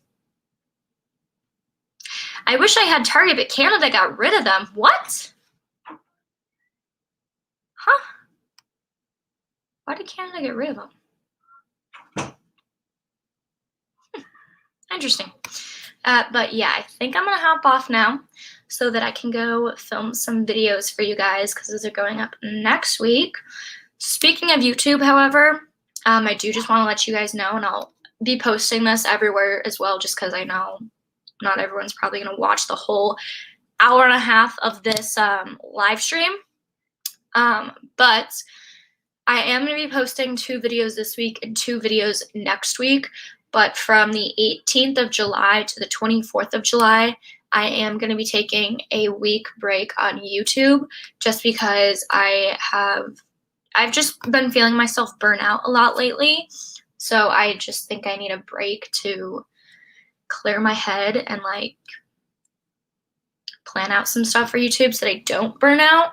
I wish I had Target, but Canada got rid of them. What? Huh? Why did Canada get rid of them? Interesting. But yeah, I think I'm gonna hop off now so that I can go film some videos for you guys because those are going up next week. Speaking of YouTube, however, I do just want to let you guys know, and I'll be posting this everywhere as well, just because I know not everyone's probably going to watch the whole hour and a half of this live stream. But I am going to be posting 2 videos this week and 2 videos next week. But from the 18th of July to the 24th of July, I am going to be taking a week break on YouTube just because I've just been feeling myself burn out a lot lately. So I just think I need a break to clear my head and like plan out some stuff for YouTube so that I don't burn out.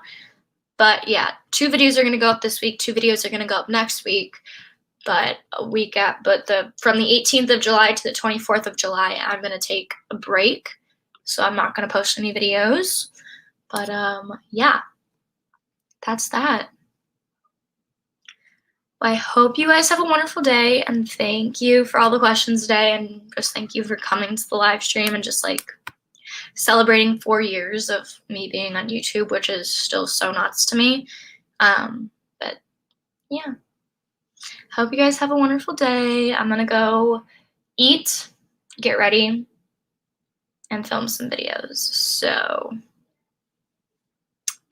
But yeah, 2 videos are going to go up this week, 2 videos are going to go up next week. But from the 18th of July to the 24th of July, I'm going to take a break. So I'm not going to post any videos. But yeah, that's that. Well, I hope you guys have a wonderful day, and thank you for all the questions today, and just thank you for coming to the live stream and just like celebrating 4 years of me being on YouTube, which is still so nuts to me. But yeah. Hope you guys have a wonderful day. I'm gonna go eat, get ready, and film some videos. So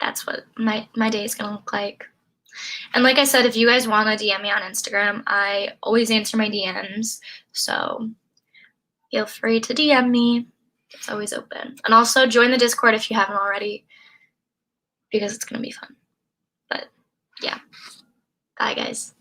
that's what my day is gonna look like. And like I said, if you guys want to DM me on Instagram, I always answer my DMs. So feel free to DM me. It's always open. And also join the Discord if you haven't already, because it's gonna be fun. But yeah. Bye guys.